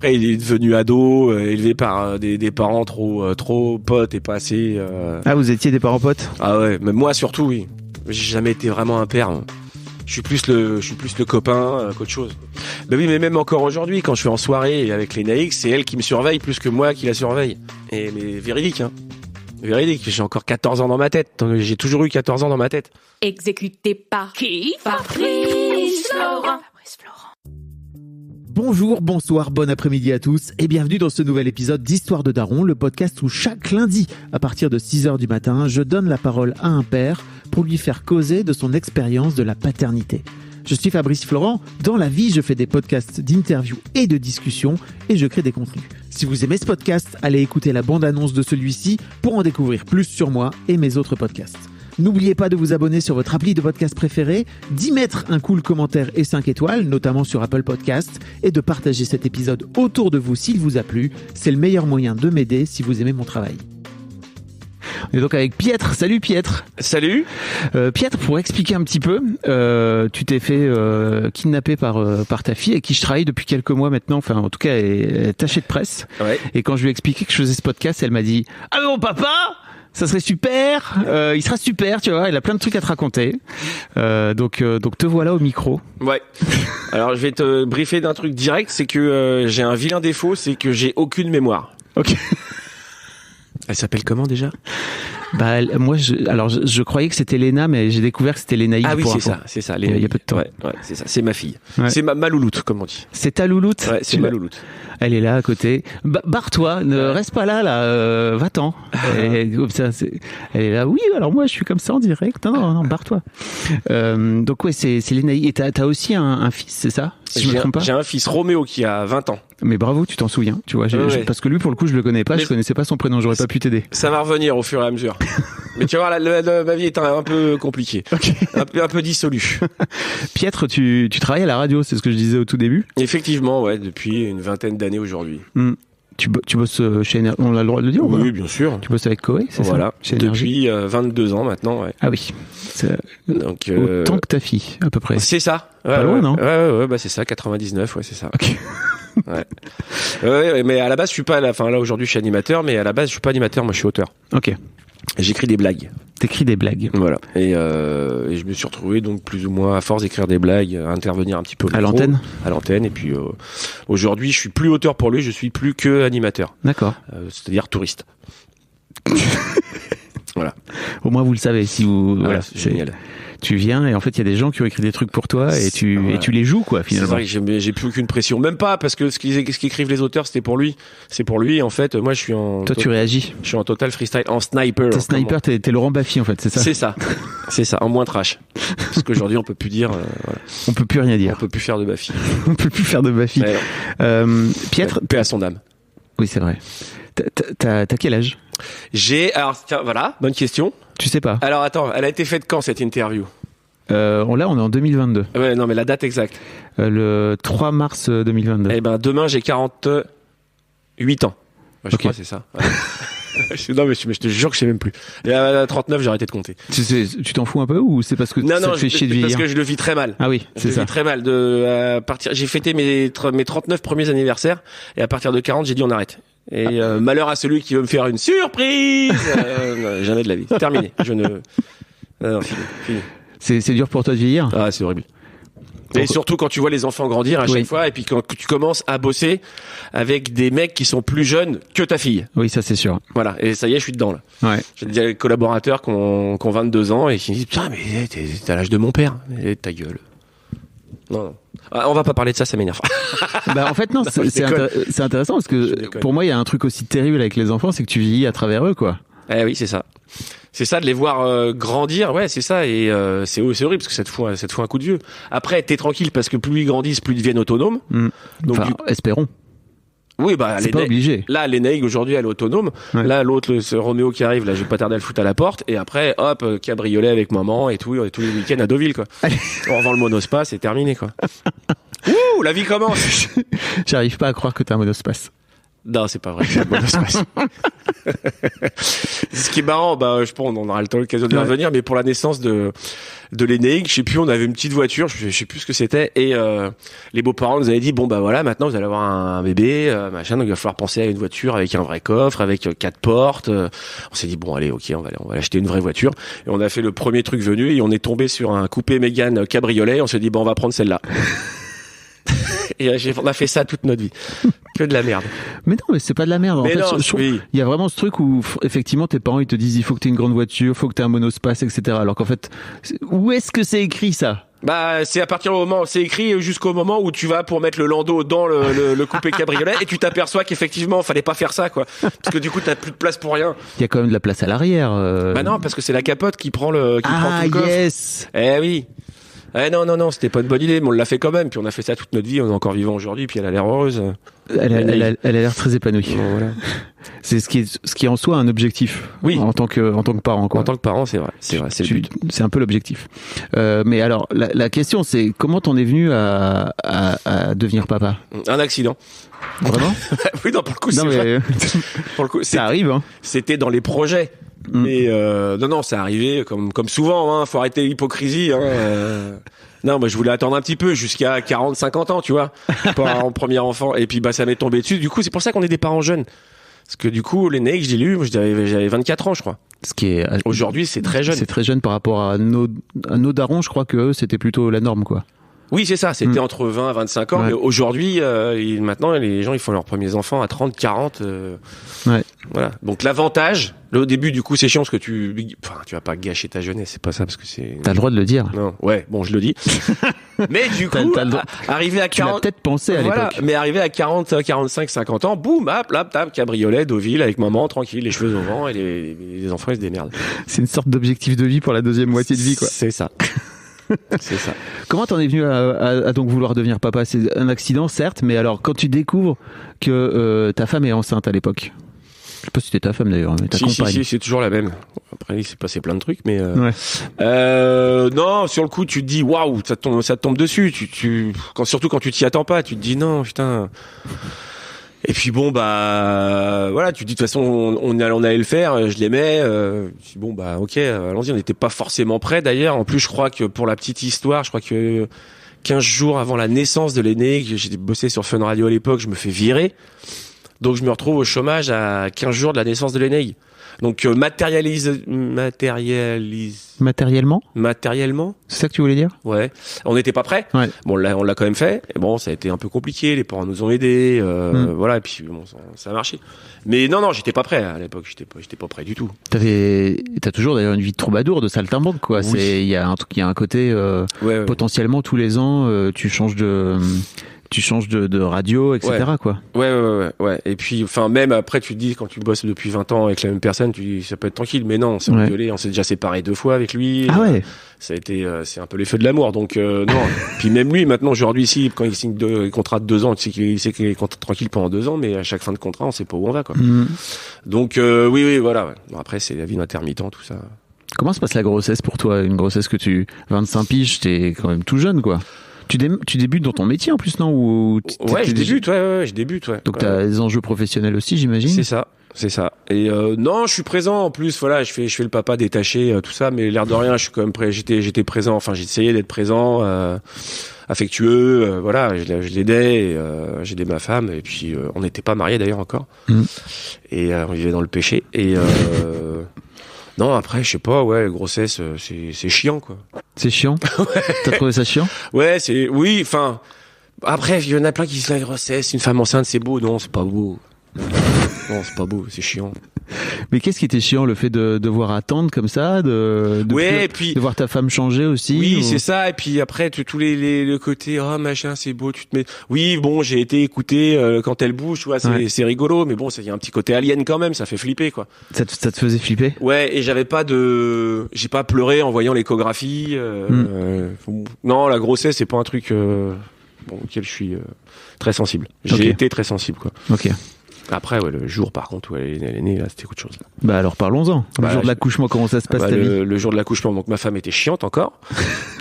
Après, il est devenu ado, élevé par des parents trop potes et pas assez. Ah, vous étiez des parents potes? Ah ouais, mais moi surtout, oui. J'ai jamais été vraiment un père. Je suis plus le copain qu'autre chose. Ben oui, mais même encore aujourd'hui, quand je suis en soirée avec les Naïx, c'est elle qui me surveille plus que moi qui la surveille. Mais véridique, hein. Véridique. J'ai encore 14 ans dans ma tête. J'ai toujours eu 14 ans dans ma tête. Exécuté par qui? Fabrice Florent. Bonjour, bonsoir, bon après-midi à tous et bienvenue dans ce nouvel épisode d'Histoire de Daron, le podcast où chaque lundi, à partir de 6h du matin, je donne la parole à un père pour lui faire causer de son expérience de la paternité. Je suis Fabrice Florent, dans la vie je fais des podcasts d'interviews et de discussions et je crée des contenus. Si vous aimez ce podcast, allez écouter la bande-annonce de celui-ci pour en découvrir plus sur moi et mes autres podcasts. N'oubliez pas de vous abonner sur votre appli de podcast préféré, d'y mettre un cool commentaire et 5 étoiles, notamment sur Apple Podcasts, et de partager cet épisode autour de vous s'il vous a plu. C'est le meilleur moyen de m'aider si vous aimez mon travail. On est donc avec Pietre. Salut Pietre. Salut. Pietre, pour expliquer un petit peu, tu t'es fait kidnapper par ta fille avec qui je travaille depuis quelques mois maintenant. Enfin, en tout cas, elle est attachée de presse. Ouais. Et quand je lui ai expliqué que je faisais ce podcast, elle m'a dit « Ah bon, papa !» Ça serait super, il sera super, tu vois, il a plein de trucs à te raconter. Donc te voilà au micro. Ouais. Alors je vais te briefer d'un truc direct, c'est que j'ai un vilain défaut, c'est que j'ai aucune mémoire. Ok. Elle s'appelle comment déjà ? Bah moi je croyais que c'était Léna, mais j'ai découvert que c'était Lénaïque. Ah oui, c'est ça. Il y a peu de temps. Ouais, c'est ça, c'est ma fille. Ouais. C'est ma louloute, comme on dit. C'est ta louloute ? Ouais, c'est ma louloute. Elle est là à côté. Barre-toi, ne reste pas là, va-t'en. Elle est là. Oui, alors moi je suis comme ça en direct. Non, barre-toi. Donc ouais, c'est Lénaïque. Et t'as aussi un fils, c'est ça ? Si je me trompe pas. J'ai un fils, Roméo, qui a 20 ans. Mais bravo, tu t'en souviens, tu vois. Parce que lui, pour le coup, je le connais pas. Je connaissais pas son prénom. J'aurais pas pu t'aider. Ça va revenir au fur et à mesure. Mais tu vois, ma vie est un peu compliquée. Okay. Un peu dissolue. Pietre, tu travailles à la radio, c'est ce que je disais au tout début. Effectivement, ouais, depuis une vingtaine d'années aujourd'hui. Tu bosses chez Énergie, on a le droit de le dire? Oui, bien sûr. Tu bosses avec Koé, c'est voilà. Ça? Depuis 22 ans maintenant, ouais. Ah oui. Donc, autant que ta fille, à peu près. C'est ça. Pas loin, non? Ouais, bah c'est ça, 99, ouais, c'est ça. Ok. Ouais, mais à la base, je suis pas là aujourd'hui, je suis animateur, mais à la base, je suis pas animateur, moi, je suis auteur. Ok. J'écris des blagues. T'écris des blagues. Voilà. Et je me suis retrouvé donc plus ou moins à force d'écrire des blagues, à intervenir un petit peu à l'antenne. À l'antenne. Et puis aujourd'hui, je suis plus auteur pour lui, je suis plus que animateur. D'accord. C'est-à-dire touriste. Voilà. Au moins vous le savez. Si vous voilà, c'est génial. Tu viens et en fait il y a des gens qui ont écrit des trucs pour toi et tu les joues quoi finalement. C'est vrai que j'ai plus aucune pression, même pas parce que ce qu'écrivent les auteurs c'était pour lui, c'est pour lui. En fait moi je suis en tu réagis. Je suis en total freestyle, en sniper. T'es sniper, t'es Laurent Baffy en fait, c'est ça. C'est ça, en moins trash. Parce qu'aujourd'hui on peut plus dire. Voilà. On peut plus rien dire. On peut plus faire de Baffy. On peut plus faire de Baffy. Pietre, paix à son âme. Oui c'est vrai. T'as quel âge? Alors tiens, voilà, bonne question. Tu sais pas. Alors attends, elle a été faite quand cette interview? Là on est en 2022. Ouais, non mais la date exacte. Le 3 mars 2022. Eh ben demain j'ai 48 ans. Ouais, je crois que c'est ça. Ouais. Non mais je te jure que je sais même plus. Et à 39 j'ai arrêté de compter. Tu t'en fous un peu ou c'est parce que ça te fait chier de vieillir? Parce que je le vis très mal. Ah oui, c'est ça. Je le vis très mal de partir. J'ai fêté mes 39 premiers anniversaires et à partir de 40 j'ai dit on arrête. Et malheur à celui qui veut me faire une surprise. Non, jamais de la vie. C'est terminé. Non, fini. C'est dur pour toi de vieillir? Ah, c'est horrible. Et surtout quand tu vois les enfants grandir à chaque fois et puis quand tu commences à bosser avec des mecs qui sont plus jeunes que ta fille. Oui, ça c'est sûr. Voilà, et ça y est, je suis dedans là. Ouais. J'ai des collaborateurs qui ont 22 ans et qui me disent putain mais t'es à l'âge de mon père. Et ta gueule. Non. On va pas parler de ça, ça m'énerve. Bah en fait non, c'est intéressant parce que pour moi il y a un truc aussi terrible avec les enfants, c'est que tu vieillis à travers eux quoi. Eh oui, c'est ça. C'est ça de les voir grandir, ouais, c'est ça et c'est horrible parce que ça te fout un coup de vieux. Après t'es tranquille parce que plus ils grandissent, plus ils deviennent autonomes. Donc espérons. Oui, bah c'est pas obligé. Là, Lénaïque aujourd'hui elle est autonome. Ouais. Là l'autre, ce Roméo qui arrive, là je vais pas tarder à le foutre à la porte et après hop cabriolet avec maman et tout tous les week-ends à Deauville quoi. On revend le monospace, c'est terminé quoi. Ouh, la vie commence. J'arrive pas à croire que t'as un monospace. Non, c'est pas vrai. C'est bonne espace. Ce qui est marrant, je pense on aura l'occasion de y revenir, mais pour la naissance de l'aîné, je sais plus, on avait une petite voiture, je sais plus ce que c'était, et les beaux-parents nous avaient dit bon voilà, maintenant vous allez avoir un bébé, machin, donc il va falloir penser à une voiture avec un vrai coffre, avec 4 portes. On s'est dit bon allez, ok, on va acheter une vraie voiture, et on a fait le premier truc venu, et on est tombé sur un coupé Mégane cabriolet. On s'est dit bon, on va prendre celle-là. Et on a fait ça toute notre vie. Que de la merde. Mais non, mais c'est pas de la merde. Mais en fait, oui. Il y a vraiment ce truc où effectivement tes parents ils te disent il faut que tu aies une grande voiture, faut que tu aies un monospace, etc. Alors qu'en fait, où est-ce que c'est écrit ça ? C'est à partir du moment où c'est écrit jusqu'au moment où tu vas pour mettre le landau dans le coupé cabriolet et tu t'aperçois qu'effectivement fallait pas faire ça quoi, parce que du coup t'as plus de place pour rien. Il y a quand même de la place à l'arrière. Non, parce que c'est la capote qui prend prend tout le coffre. Yes. Eh oui. Non, c'était pas une bonne idée, mais on l'a fait quand même. Puis on a fait ça toute notre vie, on est encore vivant aujourd'hui. Puis elle a l'air heureuse. Elle a l'air très épanouie. Bon, voilà. C'est ce qui est en soi un objectif. Oui. En tant que parent, quoi. En tant que parent, c'est vrai. C'est le but. C'est un peu l'objectif. Mais alors, la question, c'est comment t'en es venu à devenir papa ? Un accident. Vraiment ? Oui, non, pour le coup, c'est vrai. Pour le coup, ça arrive, hein. C'était dans les projets. Mais non, c'est arrivé comme souvent. Faut arrêter l'hypocrisie. Non, moi je voulais attendre un petit peu jusqu'à 40-50 ans, tu vois, pour un premier enfant. Et puis ça m'est tombé dessus. Du coup, c'est pour ça qu'on est des parents jeunes. Parce que du coup, l'aîné que j'ai lu, j'avais 24 ans, je crois. Ce qui est aujourd'hui, c'est très jeune. C'est très jeune par rapport à nos darons. Je crois que eux, c'était plutôt la norme, quoi. Oui, c'est ça. C'était entre 20 et 25 ans. Ouais. Mais aujourd'hui, maintenant, les gens, ils font leurs premiers enfants à 30, 40. Ouais. Voilà. Donc, l'avantage, là, au début, du coup, c'est chiant parce que tu vas pas gâcher ta jeunesse. C'est pas ça parce que c'est... T'as le droit de le dire. Non. Ouais. Bon, je le dis. Mais du coup, arrivé à 40. Tu l'as peut-être pensé à l'époque. Mais arrivé à 40, 45, 50 ans, boum, hop, cabriolet, Deauville, avec maman, tranquille, les cheveux au vent et les enfants, ils se démerdent. C'est une sorte d'objectif de vie pour la deuxième moitié de vie, quoi. C'est ça. C'est ça. Comment t'en es venu à donc vouloir devenir papa ? C'est un accident, certes, mais alors quand tu découvres que ta femme est enceinte à l'époque, je sais pas si c'était ta femme d'ailleurs, mais ta compagne. Si, c'est toujours la même. Après, il s'est passé plein de trucs, mais ouais. non, sur le coup, tu te dis waouh, ça te tombe dessus. Surtout quand tu t'y attends pas, tu te dis non, putain. Et puis bon voilà, tu te dis de toute façon on allait le faire, je l'aimais, bon ok, allons-y, on n'était pas forcément prêts d'ailleurs. En plus, je crois que pour la petite histoire, je crois que 15 jours avant la naissance de l'aîné, j'étais bossé sur Fun Radio à l'époque, je me fais virer. Donc je me retrouve au chômage à 15 jours de la naissance de l'aîné. Donc matériellement, c'est ça que tu voulais dire ? Ouais, on n'était pas prêts. Ouais. Bon, là, on l'a quand même fait. Et bon, ça a été un peu compliqué. Les parents nous ont aidés, voilà. Et puis bon, ça a marché. Mais non, j'étais pas prêt à l'époque. J'étais pas prêt du tout. T'as toujours d'ailleurs une vie de troubadour, de saltimbanque, quoi. Oui. Il y a un côté ouais. Potentiellement tous les ans, tu changes de radio, etc. Ouais. Quoi. Ouais. Et puis, enfin, même après, tu te dis, quand tu bosses depuis 20 ans avec la même personne, tu dis, ça peut être tranquille. Mais non, on s'est engueulé, on s'est déjà séparés 2 fois avec lui. Ah ouais. Ça a été, c'est un peu les feux de l'amour. Donc, non. Puis même lui, maintenant, aujourd'hui, ici, quand il signe un contrat de 2 ans, il sait qu'il est tranquille pendant 2 ans, mais à chaque fin de contrat, on sait pas où on va, quoi. Donc, oui, voilà. Ouais. Bon, après, c'est la vie d'intermittent, tout ça. Comment se passe la grossesse pour toi? Une grossesse 25 piges, t'es quand même tout jeune, quoi. Tu débutes dans ton métier en plus, non? Ouais, je débute, ouais. Donc t'as des enjeux professionnels aussi, j'imagine? C'est ça. Et non, je suis présent en plus. Voilà, je fais le papa détaché, tout ça, mais l'air de rien, je suis quand même prêt. J'étais présent. Enfin, j'essayais d'être présent, affectueux. Voilà, je l'aidais. J'aidais ma femme. Et puis, on n'était pas mariés d'ailleurs encore. Et on vivait dans le péché. Et non, après, je sais pas, ouais, grossesse, c'est chiant, quoi. C'est chiant? Ouais. T'as trouvé ça chiant? Ouais, oui, enfin, après, il y en a plein qui disent la grossesse, une femme enceinte, c'est beau. Non, c'est pas beau. Non, c'est pas beau, c'est chiant. Mais qu'est-ce qui était chiant, le fait de devoir attendre comme ça, et puis de voir ta femme changer aussi? Oui, c'est ça. Et puis après, tous le côté, oh machin, c'est beau, tu te mets. Oui, bon, j'ai été écouté quand elle bouge, tu vois, c'est rigolo, mais bon, il y a un petit côté alien quand même, ça fait flipper, quoi. Ça te faisait flipper? Ouais, et j'ai pas pleuré en voyant l'échographie. Non, la grossesse, c'est pas un truc auquel je suis très sensible. J'ai été très sensible, quoi. Ok. Après, ouais, le jour, par contre, où elle est née, là, c'était autre chose. Là. Bah alors, parlons-en. Le jour de l'accouchement, comment ça se passe, ta vie? Le jour de l'accouchement, donc ma femme était chiante encore.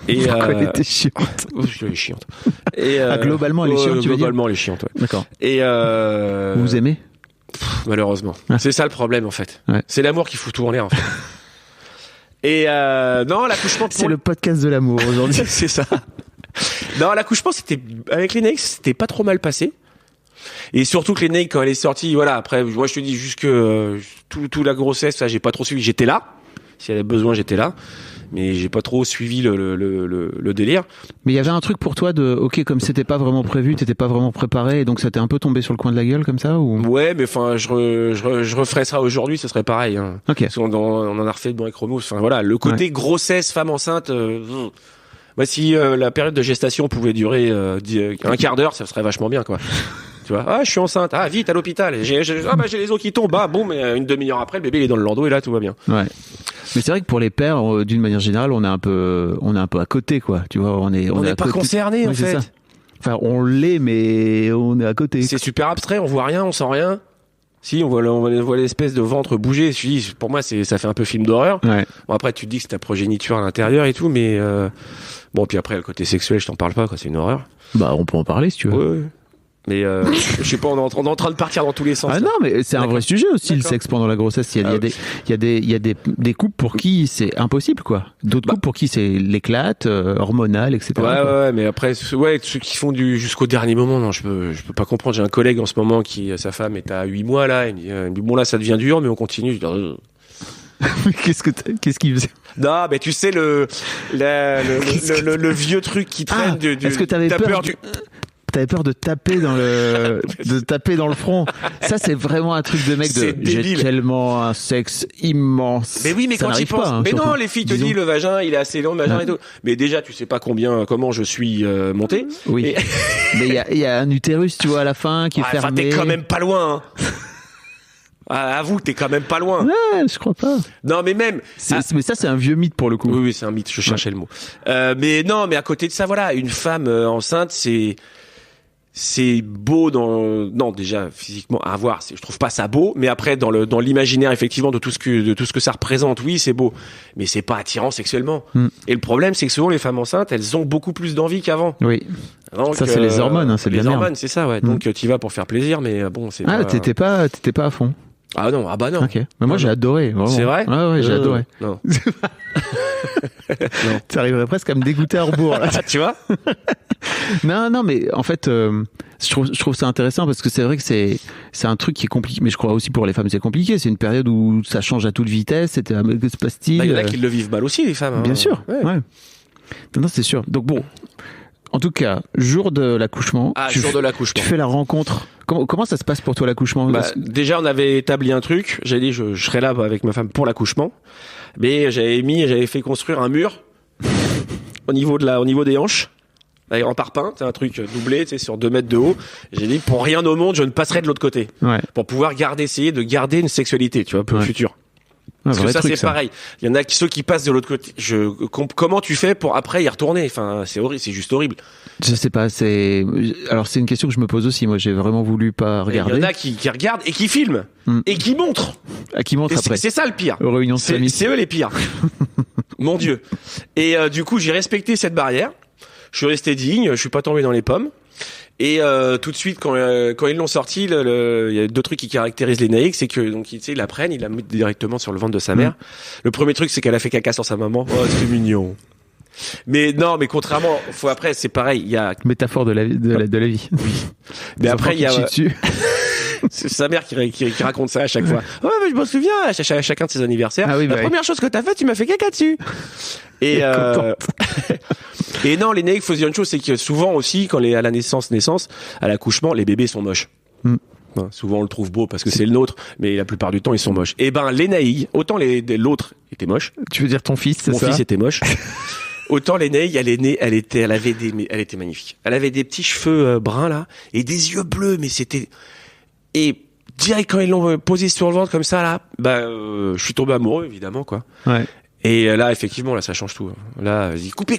Et pourquoi elle était chiante? Elle est chiante. Et globalement, elle est chiante, tu veux dire? Globalement, elle est chiante, ouais. D'accord. Et vous aimez? Malheureusement. C'est ça le problème, en fait. Ouais. C'est l'amour qui fout tout en l'air, en fait. Et non, l'accouchement... C'est le podcast de l'amour aujourd'hui. C'est ça. Non, l'accouchement, avec l'Enaïs, c'était pas trop mal passé. Et surtout que l'Enaïs, quand elle est sortie, voilà, après, moi je te dis juste que tout la grossesse, ça, j'ai pas trop suivi. J'étais là. Si elle avait besoin, j'étais là. Mais j'ai pas trop suivi le délire. Mais il y avait un truc pour toi ok, comme c'était pas vraiment prévu, t'étais pas vraiment préparé, et donc ça t'est un peu tombé sur le coin de la gueule comme ça, ou? Ouais, mais enfin, je referais ça aujourd'hui, ce serait pareil. Hein. Ok. Parce qu'on en a refait de bon avec Romous. Enfin voilà, le côté grossesse, femme enceinte. Moi, si la période de gestation pouvait durer un quart d'heure, ça serait vachement bien, quoi. Tu vois, je suis enceinte, vite à l'hôpital. J'ai les os qui tombent, boum, et une demi-heure après, le bébé il est dans le landau et là tout va bien. Ouais. Mais c'est vrai que pour les pères, d'une manière générale, on est un peu à côté, quoi. Tu vois, on n'est pas concerné, en fait. Enfin, on l'est, mais on est à côté. C'est super abstrait, on voit rien, on sent rien. Si, on voit l'espèce de ventre bouger. Pour moi, ça fait un peu film d'horreur. Ouais. Bon, après, tu te dis que c'est ta progéniture à l'intérieur et tout, mais bon, puis après, le côté sexuel, je t'en parle pas, quoi. C'est une horreur. Bah, on peut en parler si tu veux. Ouais. Mais je sais pas, on est en train de partir dans tous les sens. Ah là. non, mais c'est un vrai sujet aussi, le sexe pendant la grossesse. Il y a des couples pour qui c'est impossible, quoi. D'autres couples pour qui c'est l'éclate, hormonal, etc. Ouais, mais après, ceux qui font jusqu'au dernier moment, non, je peux pas comprendre. J'ai un collègue en ce moment sa femme est à 8 mois, là. Il me dit, bon, là, ça devient dur, mais on continue. Je dis, Qu'est-ce qu'il faisait? Non, mais tu sais, le vieux truc qui traîne est-ce que t'avais peur T'avais peur de taper dans le front. Ça, c'est vraiment un truc de mec j'ai tellement un sexe immense. Mais oui, mais ça quand tu penses, mais surtout. Non, les filles te disent le vagin, il est assez long, le vagin et tout. Mais déjà, tu sais pas comment je suis monté. Oui. Mais il y a un utérus, tu vois, à la fin, qui est fermé. Enfin, t'es quand même pas loin, hein. Avoue, t'es quand même pas loin. Ouais, je crois pas. Non, mais même. Mais ça, c'est un vieux mythe pour le coup. Oui, c'est un mythe. Je cherchais le mot. Mais non, mais à côté de ça, voilà, une femme enceinte, c'est beau non, déjà, physiquement, à voir. Je trouve pas ça beau, mais après, dans l'imaginaire, effectivement, de tout ce que ça représente, oui, c'est beau. Mais c'est pas attirant sexuellement. Et le problème, c'est que souvent, les femmes enceintes, elles ont beaucoup plus d'envie qu'avant. Oui. Donc, ça, c'est les hormones, hein, c'est bien. Les hormones, c'est ça, ouais. Donc, t'y vas pour faire plaisir, mais bon, c'est t'étais pas à fond. Ah non, non. Ok. Mais moi, j'ai adoré. Vraiment. C'est vrai? Ouais, j'ai adoré. Non. Tu arriverais presque à me dégoûter à rebours, là. Tu vois? Non, mais en fait, je trouve ça intéressant parce que c'est vrai que c'est un truc qui est compliqué, mais je crois aussi pour les femmes c'est compliqué. C'est une période où ça change à toute vitesse. Que se passe-t-il? Il y en a qui le vivent mal aussi, les femmes. Bien sûr. Ouais. Non, c'est sûr. Donc bon. En tout cas, jour de l'accouchement. Tu fais la rencontre. Comment ça se passe pour toi l'accouchement? Déjà, on avait établi un truc. J'avais dit, je serais là avec ma femme pour l'accouchement. Mais j'avais fait construire un mur au niveau des hanches. En parpaing, c'est un truc doublé, sur 2 mètres de haut. J'ai dit, pour rien au monde, je ne passerai de l'autre côté. Ouais. Pour pouvoir essayer de garder une sexualité, tu vois, pour le futur. Parce que ça, c'est pareil. Il y en a ceux qui passent de l'autre côté. Comment tu fais pour après y retourner? Enfin, c'est horrible, c'est juste horrible. Je sais pas, alors c'est une question que je me pose aussi. Moi, j'ai vraiment voulu pas regarder. Il y en a qui regardent et qui filment et qui montrent. Qui montrent après. C'est ça le pire. Aux réunions de famille. C'est eux les pires. Mon Dieu. Et du coup, j'ai respecté cette barrière. Je suis resté digne. Je suis pas tombé dans les pommes. Et tout de suite, quand ils l'ont sorti, il y a 2 trucs qui caractérisent les naïcs, c'est que donc ils la prennent, ils la mettent directement sur le ventre de sa mère. Le premier truc, c'est qu'elle a fait caca sur sa maman. Oh, c'est mignon. Mais non, mais contrairement, après, c'est pareil. Il y a métaphore de la vie. Oui. Mais après, il y a c'est sa mère qui raconte ça à chaque fois. Ouais, mais je me souviens à chacun de ses anniversaires. Ah oui, la première chose que t'as fait, tu m'as fait caca dessus. Et et non, les naïcs, faut se dire une chose, c'est que souvent aussi, quand à la naissance, à l'accouchement, les bébés sont moches. Souvent on le trouve beau parce que c'est le nôtre, mais la plupart du temps ils sont moches. Et les naïcs, autant l'autre était moche. Tu veux dire ton fils, c'est ça? Mon fils était moche. Autant les naïcs, elle était magnifique. Elle avait des petits cheveux bruns là et des yeux bleus, mais et direct quand ils l'ont posé sur le ventre comme ça là, je suis tombé amoureux évidemment quoi. Ouais. Et là, effectivement, ça change tout. Là, vas-y, coupez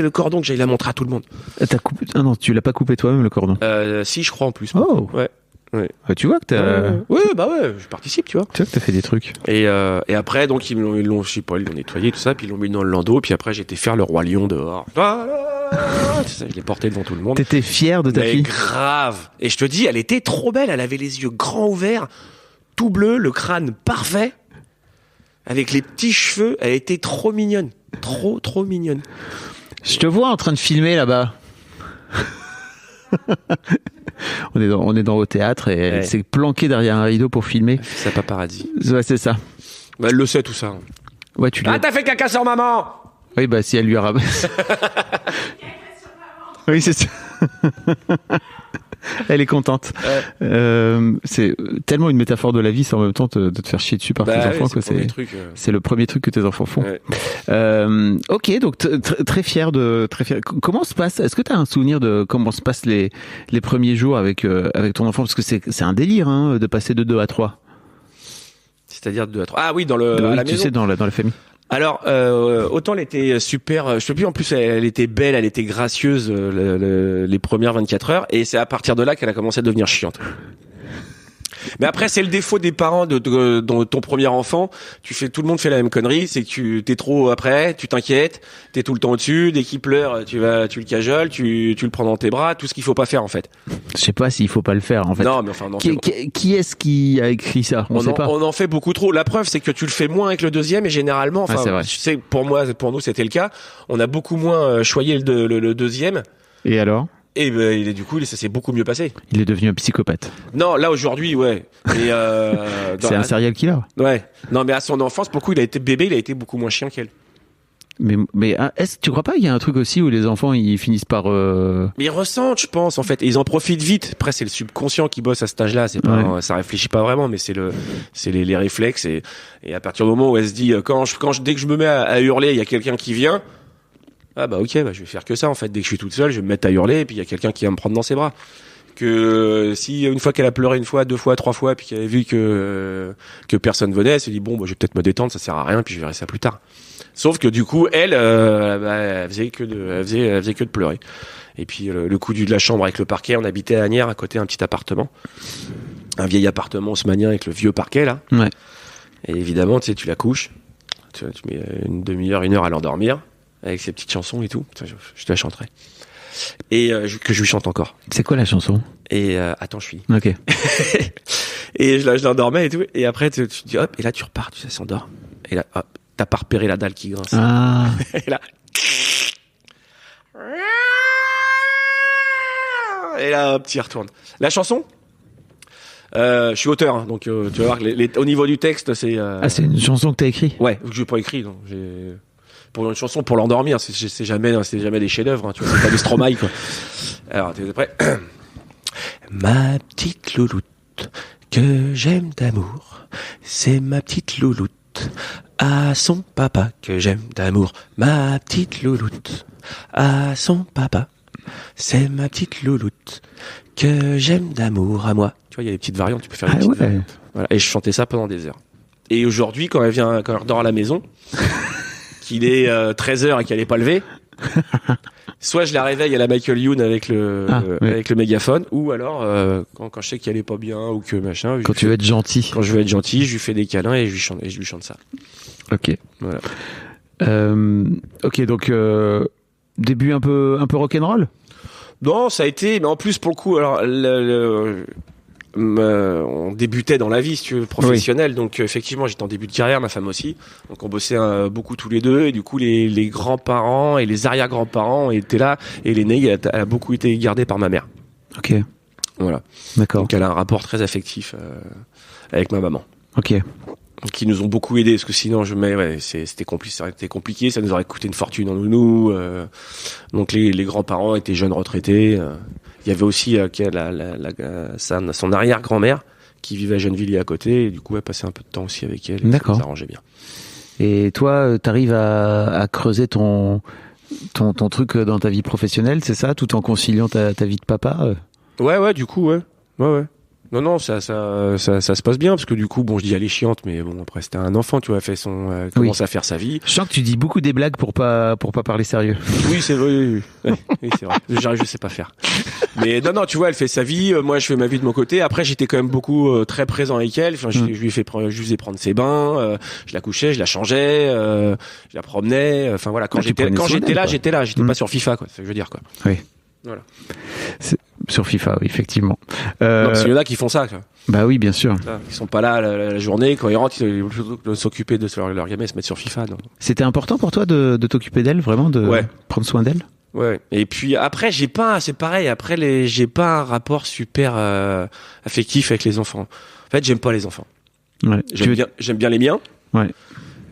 le cordon que j'aille la montrer à tout le monde. T'as coupé? Ah non, tu l'as pas coupé toi-même le cordon? Si, je crois en plus. Oh. Ouais. Ouais. Tu vois que t'as... Ouais, bah ouais, je participe, tu vois. Tu vois que t'as fait des trucs. Et après, donc, ils l'ont, je sais pas, ils l'ont nettoyé, tout ça, puis ils l'ont mis dans le landau, puis après, j'ai été faire le Roi Lion dehors. Voilà. Ça, je l'ai porté devant tout le monde. T'étais fier de ta Mais fille? grave. Et je te dis, elle était trop belle. Elle avait les yeux grands ouverts, tout bleu, le crâne parfait, avec les petits cheveux. Elle était trop mignonne. Trop mignonne. Je te vois en train de filmer là-bas. on est dans au théâtre et elle s'est planquée derrière un rideau pour filmer. C'est pas paradis. Ouais, c'est ça. Bah, elle le sait tout ça. Ouais, tu l'as. Ah, t'as fait caca sur maman. Oui, bah si elle lui a ramassé. Oui, c'est ça. Elle est contente. C'est tellement une métaphore de la vie, c'est en même temps de te faire chier dessus par tes enfants que c'est le premier truc que tes enfants font. Ouais. Ok, donc très fier. Comment se passe? Est-ce que tu as un souvenir de comment se passent les premiers jours avec ton enfant? Parce que c'est un délire de passer de 2 à 3. C'est-à-dire de 2 à 3. Ah oui, à la maison. Tu sais, dans la famille. Alors, autant elle était super, je sais plus, en plus elle était belle, elle était gracieuse les premières 24 heures, et c'est à partir de là qu'elle a commencé à devenir chiante. Mais après, c'est le défaut des parents de ton premier enfant. Tout le monde fait la même connerie, c'est que t'es trop après, tu t'inquiètes, t'es tout le temps au-dessus, dès qu'il pleure, tu le cajoles, tu le prends dans tes bras, tout ce qu'il faut pas faire en fait. Je sais pas s'il faut pas le faire en fait. Non, mais enfin, qui est-ce qui a écrit ça? On sait pas. On en fait beaucoup trop. La preuve, c'est que tu le fais moins avec le deuxième, et généralement, enfin, c'est vrai. Tu sais, pour nous, c'était le cas. On a beaucoup moins choyé le deuxième. Et alors? Et ben, du coup, ça s'est beaucoup mieux passé. Il est devenu un psychopathe. Non, là aujourd'hui, ouais. Et c'est un serial killer. Ouais. Non, mais à son enfance, pour le coup, il a été bébé, il a été beaucoup moins chiant qu'elle. Mais est-ce tu crois pas qu'il y a un truc aussi où les enfants ils finissent par Mais ils ressentent, je pense, en fait, et ils en profitent vite. Après, c'est le subconscient qui bosse à cet âge-là. C'est pas, ça réfléchit pas vraiment, mais c'est les réflexes. Et à partir du moment où elle se dit, dès que je me mets à hurler, il y a quelqu'un qui vient. Ah bah ok, je vais faire que ça en fait. Dès que je suis toute seule, je vais me mettre à hurler et puis il y a quelqu'un qui va me prendre dans ses bras. Que si une fois qu'elle a pleuré 1 fois, 2 fois, 3 fois, puis qu'elle a vu que personne venait, elle s'est dit bon, je vais peut-être me détendre, ça sert à rien, puis je verrai ça plus tard. Sauf que du coup, elle faisait que de pleurer. Et puis le coup de la chambre avec le parquet, on habitait à Agnières, à côté un petit appartement, un vieil appartement haussmannien avec le vieux parquet là. Ouais. Et évidemment, tu la couches, tu mets une demi-heure, 1 heure à l'endormir. Avec ses petites chansons et tout. Je te la chanterai. Et que je lui chante encore. C'est quoi la chanson? Et attends, je suis. Ok. Et je l'endormais et tout. Et après, tu te dis hop, et là tu repars, ça s'endort. Et là, hop, t'as pas repéré la dalle qui grince. Ah. Et là. Et là, hop, tu y retournes. La chanson, je suis auteur, hein, donc tu vas voir que au niveau du texte, c'est. C'est une chanson que t'as écrite? Ouais, que j'ai pas écrit. Donc pour une chanson pour l'endormir, c'est jamais des chefs-d'œuvre, hein, tu vois, c'est pas des Stromae quoi. Alors, t'es prêt? Ma petite louloute que j'aime d'amour, c'est ma petite louloute à son papa que j'aime d'amour. Ma petite louloute à son papa, c'est ma petite louloute que j'aime d'amour à moi. Tu vois, il y a des petites variantes, tu peux faire des petites variantes. Voilà, et je chantais ça pendant des heures. Et aujourd'hui, quand elle redort à la maison, qu'il est 13h et qu'elle est pas levée, soit je la réveille à la Michael Youn avec le mégaphone, ou alors quand je sais qu'elle est pas bien ou que machin. Quand tu veux être gentil. Quand je veux être gentil, je lui fais des câlins et je lui chante ça. Ok. Voilà. Ok, donc début un peu rock'n'roll. Non, ça a été, mais en plus pour le coup, alors on débutait dans la vie, si tu veux, professionnelle. Oui. Donc effectivement, j'étais en début de carrière, ma femme aussi. Donc on bossait beaucoup tous les deux, et du coup les grands-parents et les arrière-grands-parents étaient là, et l'aîné a beaucoup été gardé par ma mère. Ok. Voilà. D'accord. Donc elle a un rapport très affectif avec ma maman. Ok. Qui nous ont beaucoup aidés, parce que sinon c'était compliqué, ça nous aurait coûté une fortune en nounou. Donc les grands-parents étaient jeunes retraités. Il y avait aussi son arrière-grand-mère qui vivait à Gennevilliers à côté, et du coup elle passait un peu de temps aussi avec elle. D'accord. Ça nous arrangeait bien. Et toi, t'arrives à creuser ton truc dans ta vie professionnelle, c'est ça, tout en conciliant ta vie de papa? Ouais, du coup, ouais. Non, ça se passe bien parce que du coup, bon, je dis elle est chiante, mais bon, après c'était un enfant, tu vois, commence à faire sa vie. Je sens que tu dis beaucoup des blagues pour pas parler sérieux. Oui, c'est vrai. Oui, c'est vrai. Je sais pas faire. Mais non, tu vois, elle fait sa vie. Moi, je fais ma vie de mon côté. Après, j'étais quand même beaucoup très présent avec elle. Enfin, je lui faisais prendre ses bains. Je la couchais, je la changeais, je la promenais. Enfin voilà, quand j'étais là, j'étais pas sur FIFA, quoi. C'est ce que je veux dire, quoi. Oui. Voilà. Sur FIFA, oui, effectivement. Non, parce qu'il y en a qui font ça, quoi. Bah oui, bien sûr. Ils sont pas là la journée, quand ils rentrent, ils veulent s'occuper de leur gamin et se mettre sur FIFA. Non. C'était important pour toi de t'occuper d'elle, vraiment, de prendre soin d'elle? Ouais. Et puis après, c'est pareil. Après, j'ai pas un rapport super affectif avec les enfants. En fait, j'aime pas les enfants. Ouais. J'aime bien les miens. Ouais.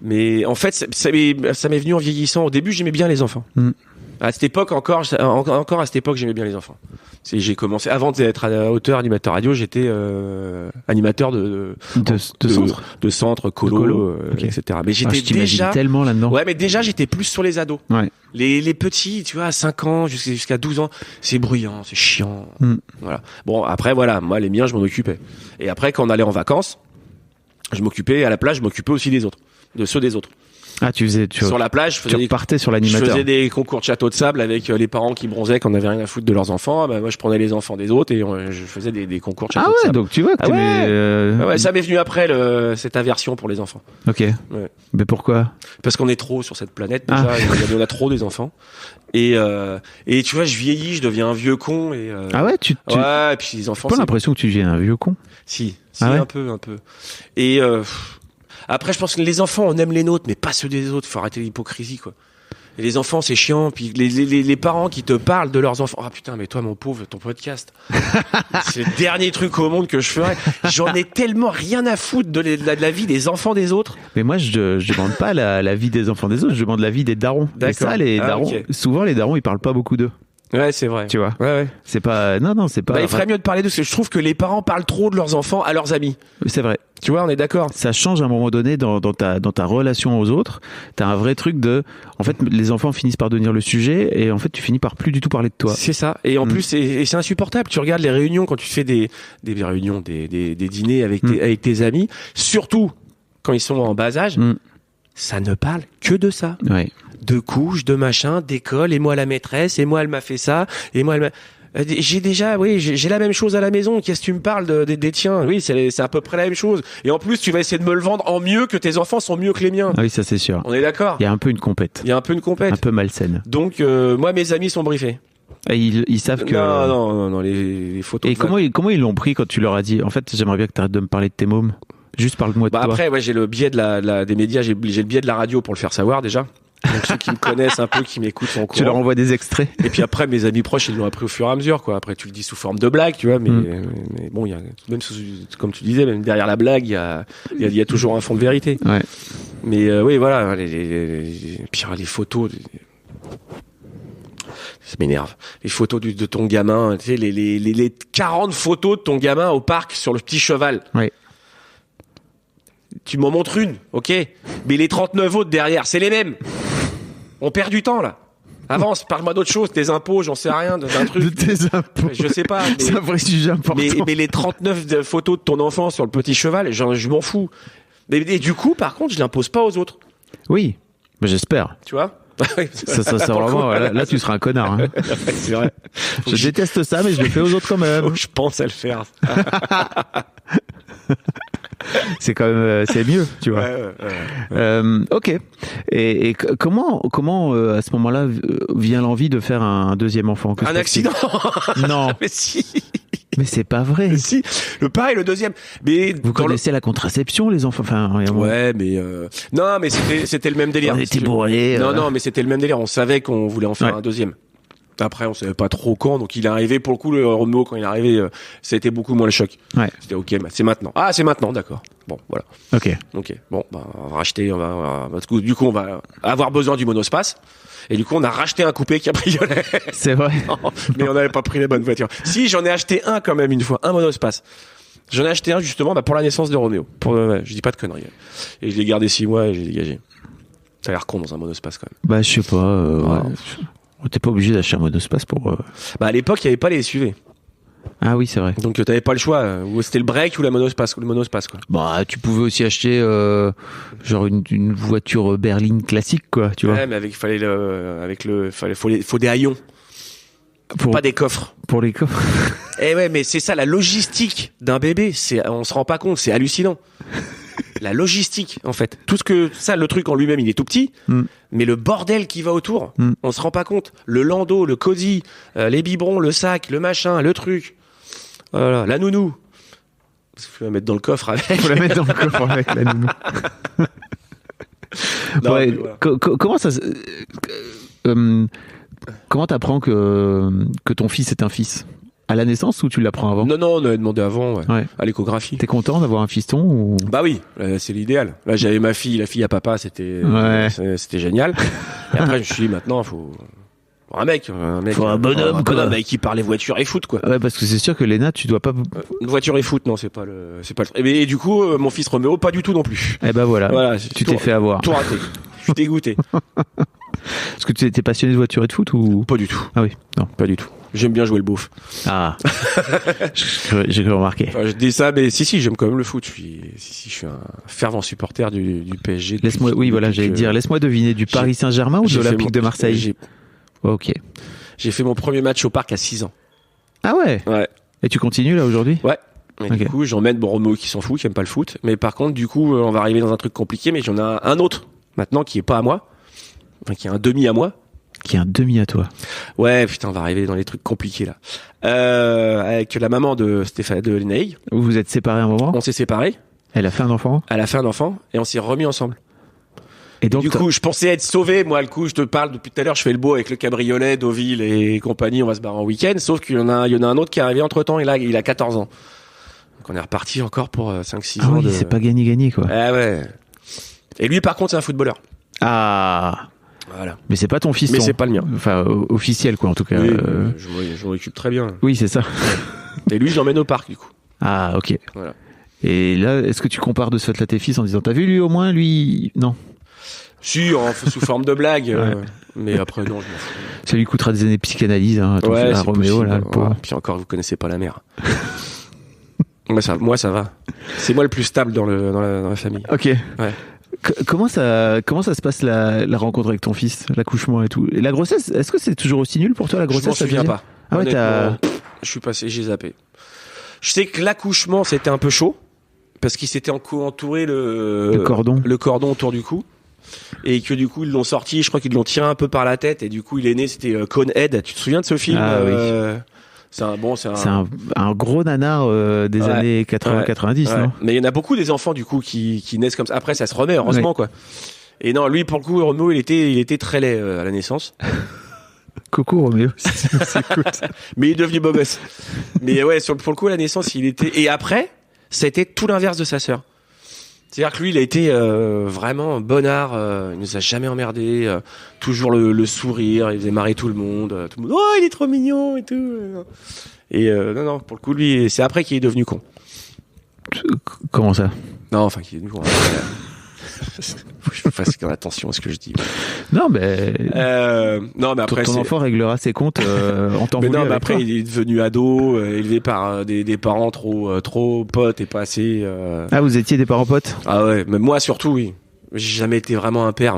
Mais en fait, ça m'est venu en vieillissant. Au début, j'aimais bien les enfants. À cette époque, encore à cette époque, j'aimais bien les enfants. J'ai commencé, avant d'être auteur, animateur radio, j'étais animateur de centre, colo, okay. etc. Mais j'étais je t'imagine tellement là-dedans. Ouais, mais déjà, j'étais plus sur les ados. Ouais. Les petits, tu vois, à 5 ans jusqu'à 12 ans, c'est bruyant, c'est chiant. Voilà. Bon, après, voilà, moi, les miens, je m'en occupais. Et après, quand on allait en vacances, je m'occupais, à la plage, je m'occupais aussi de ceux des autres. Ah, sur la plage, tu repartais sur l'animateur. Je faisais des concours de château de sable avec les parents qui bronzaient, qu'on n'avait rien à foutre de leurs enfants. Bah, moi, je prenais les enfants des autres et je faisais des concours de château de sable. Ah ouais, donc tu vois que ouais, ça m'est venu après cette aversion pour les enfants. Ok. Ouais. Mais pourquoi? Parce qu'on est trop sur cette planète déjà. Il y en a trop des enfants. Et tu vois, je vieillis, je deviens un vieux con. Ah ouais, ouais, et puis les enfants. J'ai pas l'impression que tu deviens un vieux con. Si, un peu. Et après, je pense que les enfants, on aime les nôtres, mais pas ceux des autres. Faut arrêter l'hypocrisie, quoi. Et les enfants, c'est chiant. Puis les parents qui te parlent de leurs enfants. Ah putain, mais toi, mon pauvre, ton podcast, c'est le dernier truc au monde que je ferais. J'en ai tellement rien à foutre de la vie des enfants des autres. Mais moi, je demande pas la vie des enfants des autres. Je demande la vie des darons. D'accord. Et ça, les darons, okay. Souvent, les darons, ils parlent pas beaucoup d'eux. Ouais, c'est vrai. Tu vois. Ouais. C'est pas. Non, c'est pas. Il ferait mieux de parler d'eux parce que je trouve que les parents parlent trop de leurs enfants à leurs amis. C'est vrai. Tu vois, on est d'accord. Ça change à un moment donné dans ta relation aux autres. T'as un vrai truc de. En fait, les enfants finissent par devenir le sujet et en fait, tu finis par plus du tout parler de toi. C'est ça. Et en plus, c'est insupportable. Tu regardes les réunions quand tu fais des réunions, des dîners avec tes amis, surtout quand ils sont en bas âge. Ça ne parle que de ça. Ouais. De couches, de machin, d'école, et moi la maîtresse, et moi elle m'a fait ça, et moi elle m'a... J'ai la même chose à la maison. Qu'est-ce que tu me parles des tiens? Oui, c'est à peu près la même chose. Et en plus, tu vas essayer de me le vendre en mieux que tes enfants sont mieux que les miens. Ah oui, ça c'est sûr. On est d'accord. Il y a un peu une compète. Un peu malsaine. Donc, moi, mes amis sont briefés. Et ils savent que... Non, les photos... Et comment ils l'ont pris quand tu leur as dit, en fait, j'aimerais bien que tu arrêtes de me parler de tes mômes? Juste parle-moi de toi. Après, ouais, j'ai le biais des médias, j'ai le biais de la radio pour le faire savoir déjà. Donc ceux qui me connaissent un peu, qui m'écoutent sont au courant. Tu leur envoies des extraits. Et puis après, mes amis proches, ils l'ont appris au fur et à mesure, quoi. Après, tu le dis sous forme de blague, tu vois, mais bon, il y a, même comme tu disais, même derrière la blague, il y a toujours un fond de vérité. Ouais. Mais oui, voilà, puis les photos. Ça m'énerve. Les photos de ton gamin, tu sais, les 40 photos de ton gamin au parc sur le petit cheval. Oui. Tu m'en montres une, ok, mais les 39 autres derrière, c'est les mêmes. On perd du temps, là. Avance, parle-moi d'autre chose, tes impôts, j'en sais rien, d'un truc. De tes impôts. Je sais pas. Mais, c'est un vrai sujet important. Mais les 39 photos de ton enfant sur le petit cheval, je m'en fous. Et du coup, par contre, je l'impose pas aux autres. Oui, mais j'espère. Tu vois? ça vraiment, là, tu seras un connard. Hein. C'est vrai. Je déteste ça, mais je le fais aux autres quand même. Je pense à le faire. C'est quand même, c'est mieux, tu vois. Ouais. Ok. Et comment à ce moment-là vient l'envie de faire un deuxième enfant? Un accident? Non. Mais si. Mais c'est pas vrai. Mais si. Le deuxième. Mais vous connaissez la contraception, les enfants? Enfin, ouais, mais non, mais c'était le même délire. On était bourrés. Non, mais c'était le même délire. On savait qu'on voulait en faire un deuxième. Après, on savait pas trop quand, donc il est arrivé. Pour le coup, le Renault, quand il est arrivé, ça a été beaucoup moins le choc. Ouais. C'était ok, c'est maintenant. Ah, c'est maintenant, d'accord. Bon, voilà. Ok. Bon, on va racheter. Du coup, on va avoir besoin du monospace. Et du coup, on a racheté un coupé cabriolet. C'est vrai. Non, mais on n'avait pas pris les bonnes voitures. Si, j'en ai acheté un quand même une fois, un monospace. J'en ai acheté un justement pour la naissance de Roméo. Je dis pas de conneries. Et je l'ai gardé 6 mois et j'ai dégagé. Ça a l'air con dans un monospace quand même. Bah, je sais pas. Ouais. T'es pas obligé d'acheter un monospace pour... Bah, à l'époque, il n'y avait pas les SUV. Ah oui, c'est vrai. Donc t'avais pas le choix. Ou c'était le break ou le monospace quoi. Bah, tu pouvais aussi acheter genre une voiture berline classique, quoi, tu vois. Ouais, mais faut des haillons. Pas des coffres. Pour les coffres. Eh ouais, mais c'est ça la logistique d'un bébé. On se rend pas compte, c'est hallucinant. La logistique, en fait. Le truc en lui-même, il est tout petit, mais le bordel qui va autour, on se rend pas compte. Le landau, le cosy, les biberons, le sac, le machin, le truc. Voilà, la nounou. Parce qu'il faut la mettre dans le coffre avec. Faut la mettre dans le coffre avec la nounou. Non, ouais, voilà. Comment ça comment t'apprends que ton fils est un fils? À la naissance ou tu l'apprends avant? Non, on avait demandé avant, Ouais. à l'échographie. T'es content d'avoir un fiston ou... Bah oui, c'est l'idéal. Là, j'avais ma fille, la fille à papa, c'était génial. Et après, je me suis dit, maintenant, faut un mec, Faut un bonhomme, quoi. Un mec qui parle voitures et foot, quoi. Ouais, parce que c'est sûr que Léna, tu dois pas... Une voiture et foot, non, c'est pas le. Et du coup, mon fils Roméo, pas du tout non plus. Eh ben voilà, tu t'es fait avoir. Tout raté. Je suis dégoûté. Est-ce que tu étais passionné de voiture et de foot ou... Pas du tout. Ah oui, non. Pas du tout. J'aime bien jouer le beauf. Ah. J'ai remarqué. Enfin, je dis ça, mais si, j'aime quand même le foot. Je suis un fervent supporter du PSG. Laisse-moi, laisse-moi deviner, du Paris Saint-Germain ou de l'Olympique de Marseille? Ok. J'ai fait mon premier match au parc à 6 ans. Ah ouais? Ouais. Et tu continues là aujourd'hui? Ouais. Et Okay. Du coup, j'emmène Roméo qui s'en fout, qui aime pas le foot. Mais par contre, du coup, on va arriver dans un truc compliqué, mais j'en ai un autre maintenant qui est pas à moi. Enfin, qui est un demi à moi. Qui est un demi à toi. Ouais, putain, on va arriver dans les trucs compliqués là. Avec la maman de Stéphane, de Lénaï. Vous vous êtes séparés un moment? On s'est séparés. Elle a fait un enfant? Elle a fait un enfant et on s'est remis ensemble. Et donc, Du coup, je pensais être sauvé. Moi, le coup, je te parle depuis tout à l'heure, je fais le beau avec le cabriolet, Deauville et compagnie, on va se barrer en week-end. Sauf qu'il y en a un autre qui est arrivé entre temps et là, il a 14 ans. Donc on est reparti encore pour 5-6 ans. oui, c'est pas gagné, quoi. Ah ouais. Et lui, par contre, c'est un footballeur. Ah. Voilà. Mais c'est pas ton fils. Mais c'est pas le mien. Enfin, officiel, quoi, en tout cas. Oui, je m'en occupe très bien. Oui, c'est ça. Et lui, je l'emmène au parc, du coup. Ah, ok. Voilà. Et là, est-ce que tu compares de ce fait là tes fils en disant, t'as vu lui au moins, lui, non? Si, sous forme de blague. Mais après, non, je m'en fous. Ça lui coûtera des années de psychanalyse, hein, à Ouais, c'est Roméo, possible. là, le pauvre. Ouais. Puis encore, vous connaissez pas la mère. Moi, ça va. C'est moi le plus stable dans la famille. Ok. Ouais. Comment ça se passe la rencontre avec ton fils, l'accouchement et tout? Et la grossesse, est-ce que c'est toujours aussi nul pour toi, la grossesse? Je m'en souviens pas. Ah ouais, Je suis passé, j'ai zappé. Je sais que l'accouchement, c'était un peu chaud. Parce qu'il s'était entouré le cordon autour du cou. Et que du coup, ils l'ont sorti, je crois qu'ils l'ont tiré un peu par la tête. Et du coup, il est né, c'était Conehead. Tu te souviens de ce film? Ah oui. C'est un gros nanar des années 80-90, ouais. non? Mais il y en a beaucoup des enfants du coup qui naissent comme ça. Après, ça se remet, heureusement, quoi. Et non, lui, pour le coup, Roméo, il était très laid à la naissance. Coucou Roméo. Mais il est devenu beau gosse. Mais ouais, pour le coup, à la naissance, il était. Et après, ça a été tout l'inverse de sa sœur. C'est-à-dire que lui, il a été vraiment bonnard. Il nous a jamais emmerdé. Toujours le sourire. Il faisait marrer tout le monde. Oh, il est trop mignon et tout. Et non, pour le coup, lui, c'est après qu'il est devenu con. Comment ça? Non, enfin, qu'il est devenu con. Faut que je fasse attention à ce que je dis. Non, mais non, mais après ton enfant réglera ses comptes en temps mais voulu. non, mais avec après toi. il est devenu ado, élevé par des parents trop potes et pas assez. Ah, vous étiez des parents potes? Ah ouais, mais moi surtout, oui. J'ai jamais été vraiment un père.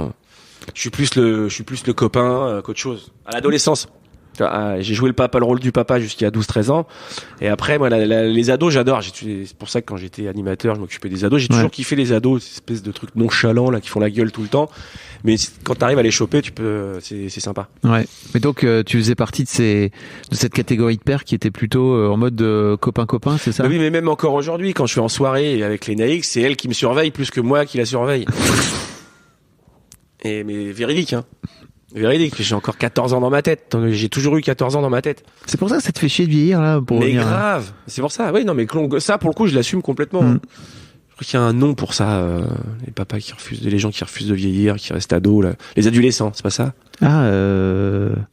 Je suis plus le copain qu'autre chose. À l'adolescence. J'ai joué le rôle du papa jusqu'à 12-13 ans. Et après, moi, les ados, j'adore. C'est pour ça que quand j'étais animateur, je m'occupais des ados. J'ai toujours kiffé les ados, ces espèces de trucs nonchalants, là, qui font la gueule tout le temps. Mais quand t'arrives à les choper, c'est sympa. Ouais. Mais donc, tu faisais partie de cette catégorie de pères qui était plutôt en mode copain-copain, c'est ça? Bah oui, mais même encore aujourd'hui, quand je suis en soirée avec les Naïx, c'est elle qui me surveille plus que moi qui la surveille. Mais véridique, hein. Véridique, j'ai encore 14 ans dans ma tête. J'ai toujours eu 14 ans dans ma tête. C'est pour ça que ça te fait chier de vieillir, là, pour mais revenir. grave. C'est pour ça. Oui, non, mais ça, pour le coup, je l'assume complètement. Je crois qu'il y a un nom pour ça. Les gens qui refusent de vieillir, qui restent ados, là. Les adolescents, c'est pas ça? Ah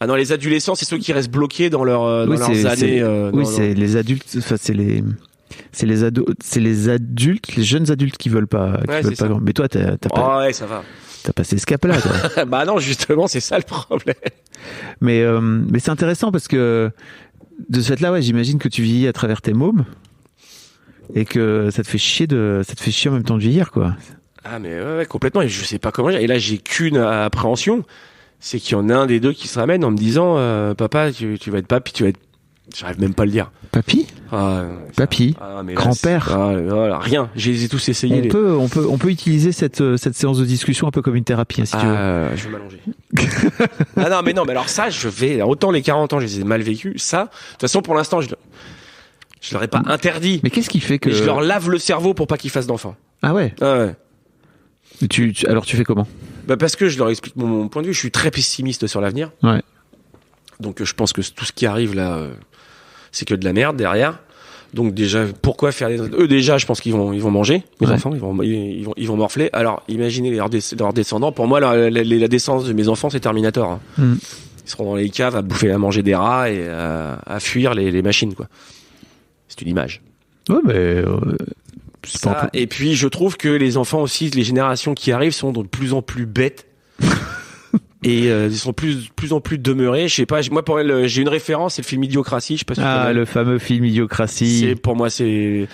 non, les adolescents, c'est ceux qui restent bloqués dans leurs années. C'est les adultes, enfin, c'est les ados, c'est les adultes, les jeunes adultes qui veulent pas grand. Mais toi, t'as pas. Ouais, ça va. T'as passé ce cap-là, toi. Bah non, justement, c'est ça le problème. Mais c'est intéressant parce que De ce fait-là, ouais, j'imagine que tu vieillis à travers tes mômes et que ça te fait chier en même temps de vieillir, quoi. Ah mais ouais, complètement. Et je sais pas comment. Et là, j'ai qu'une appréhension, c'est qu'il y en a un des deux qui se ramène en me disant, papa, tu vas être papy, tu vas être. J'arrive même pas à le dire. Papy, papy, mais grand-père. Voilà, rien. Je les ai tous essayés. On peut utiliser cette séance de discussion un peu comme une thérapie, hein, si tu veux. Je vais m'allonger. non, mais alors ça, autant les 40 ans, je les ai mal vécus. Ça, de toute façon, pour l'instant, je leur ai pas interdit. Mais qu'est-ce qui fait que mais je leur lave le cerveau pour pas qu'ils fassent d'enfants. Ah ouais. Alors tu fais comment? Parce que je leur explique mon point de vue. Je suis très pessimiste sur l'avenir. Ouais. Donc je pense que tout ce qui arrive là, c'est que de la merde derrière. Donc déjà, pourquoi faire eux déjà, je pense qu'ils vont manger les enfants, ils vont morfler. Alors imaginez leurs descendants. Pour moi, la descendance de mes enfants, c'est Terminator. Hein. Ils seront dans les caves à manger des rats et à fuir les machines, quoi. C'est une image. Ouais, mais ça, et puis je trouve que les enfants aussi, les générations qui arrivent sont de plus en plus bêtes. Et ils sont plus en plus demeurés. Je sais pas. Moi, pour elle, j'ai une référence, c'est le film Idiocratie. Je sais pas si tu connais. Le fameux film Idiocratie. Pour moi, c'est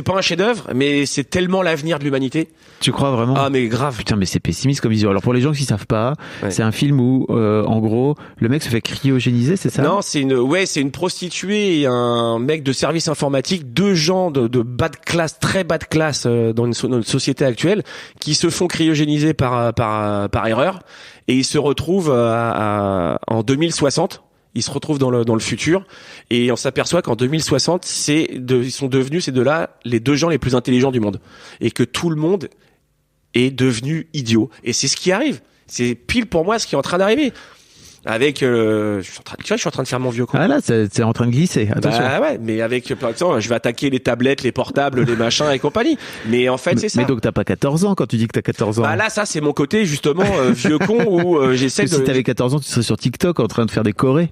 pas un chef-d'œuvre, mais c'est tellement l'avenir de l'humanité. Tu crois vraiment? Ah, mais grave. Putain, mais c'est pessimiste comme vision. Alors pour les gens qui savent pas, c'est un film où, en gros, le mec se fait cryogéniser, c'est ça? Non, c'est une prostituée et un mec de service informatique, deux gens de bas de classe, très bas de classe dans notre société actuelle, qui se font cryogéniser par erreur. Et ils se retrouvent en 2060. Ils se retrouvent dans le futur. Et on s'aperçoit qu'en 2060, ils sont devenus, ces deux-là, les deux gens les plus intelligents du monde. Et que tout le monde est devenu idiot. Et c'est ce qui arrive. C'est pile pour moi ce qui est en train d'arriver. Avec, je suis en train de faire mon vieux con. Ah là, c'est en train de glisser. Attention. Bah ouais, mais avec, par exemple, je vais attaquer les tablettes, les portables, les machins et compagnie. Mais en fait, c'est ça. Mais donc t'as pas 14 ans quand tu dis que t'as 14 ans. Bah là, ça, c'est mon côté, justement, vieux con où j'essaie de... Si t'avais 14 ans, tu serais sur TikTok en train de faire des chorés.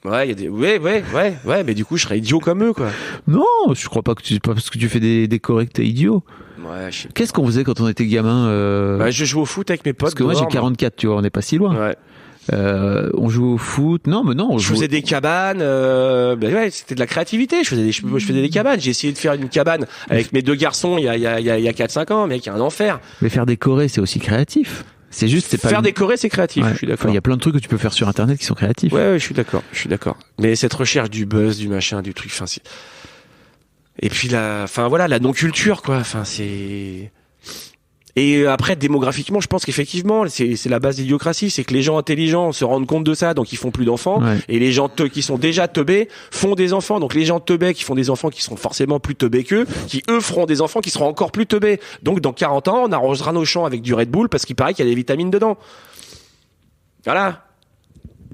Ouais, il y a des, ouais, mais du coup, je serais idiot comme eux, quoi. Non, je crois pas pas parce que tu fais des chorés que t'es idiot. Ouais, je sais pas. Qu'est-ce qu'on faisait quand on était gamin? Bah, je joue au foot avec mes potes. Parce que moi, j'ai 44, tu vois, on n'est pas si loin. Ouais. On joue au foot. Non, mais non. Je faisais des cabanes. Ouais, c'était de la créativité. Je faisais des cabanes. J'ai essayé de faire une cabane avec mes deux garçons il y a 4-5 ans, mec, il y a un enfer. Mais faire des chorés, c'est aussi créatif. C'est juste, c'est pas. Faire des chorés, c'est créatif. Ouais. Je suis d'accord. Il y a plein de trucs que tu peux faire sur Internet qui sont créatifs. Ouais, je suis d'accord. Mais cette recherche du buzz, du machin, du truc, c'est. Et puis la non-culture, quoi. C'est. Et après, démographiquement, je pense qu'effectivement, c'est la base de l'idiocratie, c'est que les gens intelligents se rendent compte de ça, donc ils font plus d'enfants. Ouais. Et les gens qui sont déjà teubés font des enfants. Donc les gens teubés qui font des enfants qui seront forcément plus teubés qu'eux, qui eux feront des enfants qui seront encore plus teubés. Donc dans 40 ans, on arrosera nos champs avec du Red Bull parce qu'il paraît qu'il y a des vitamines dedans. Voilà.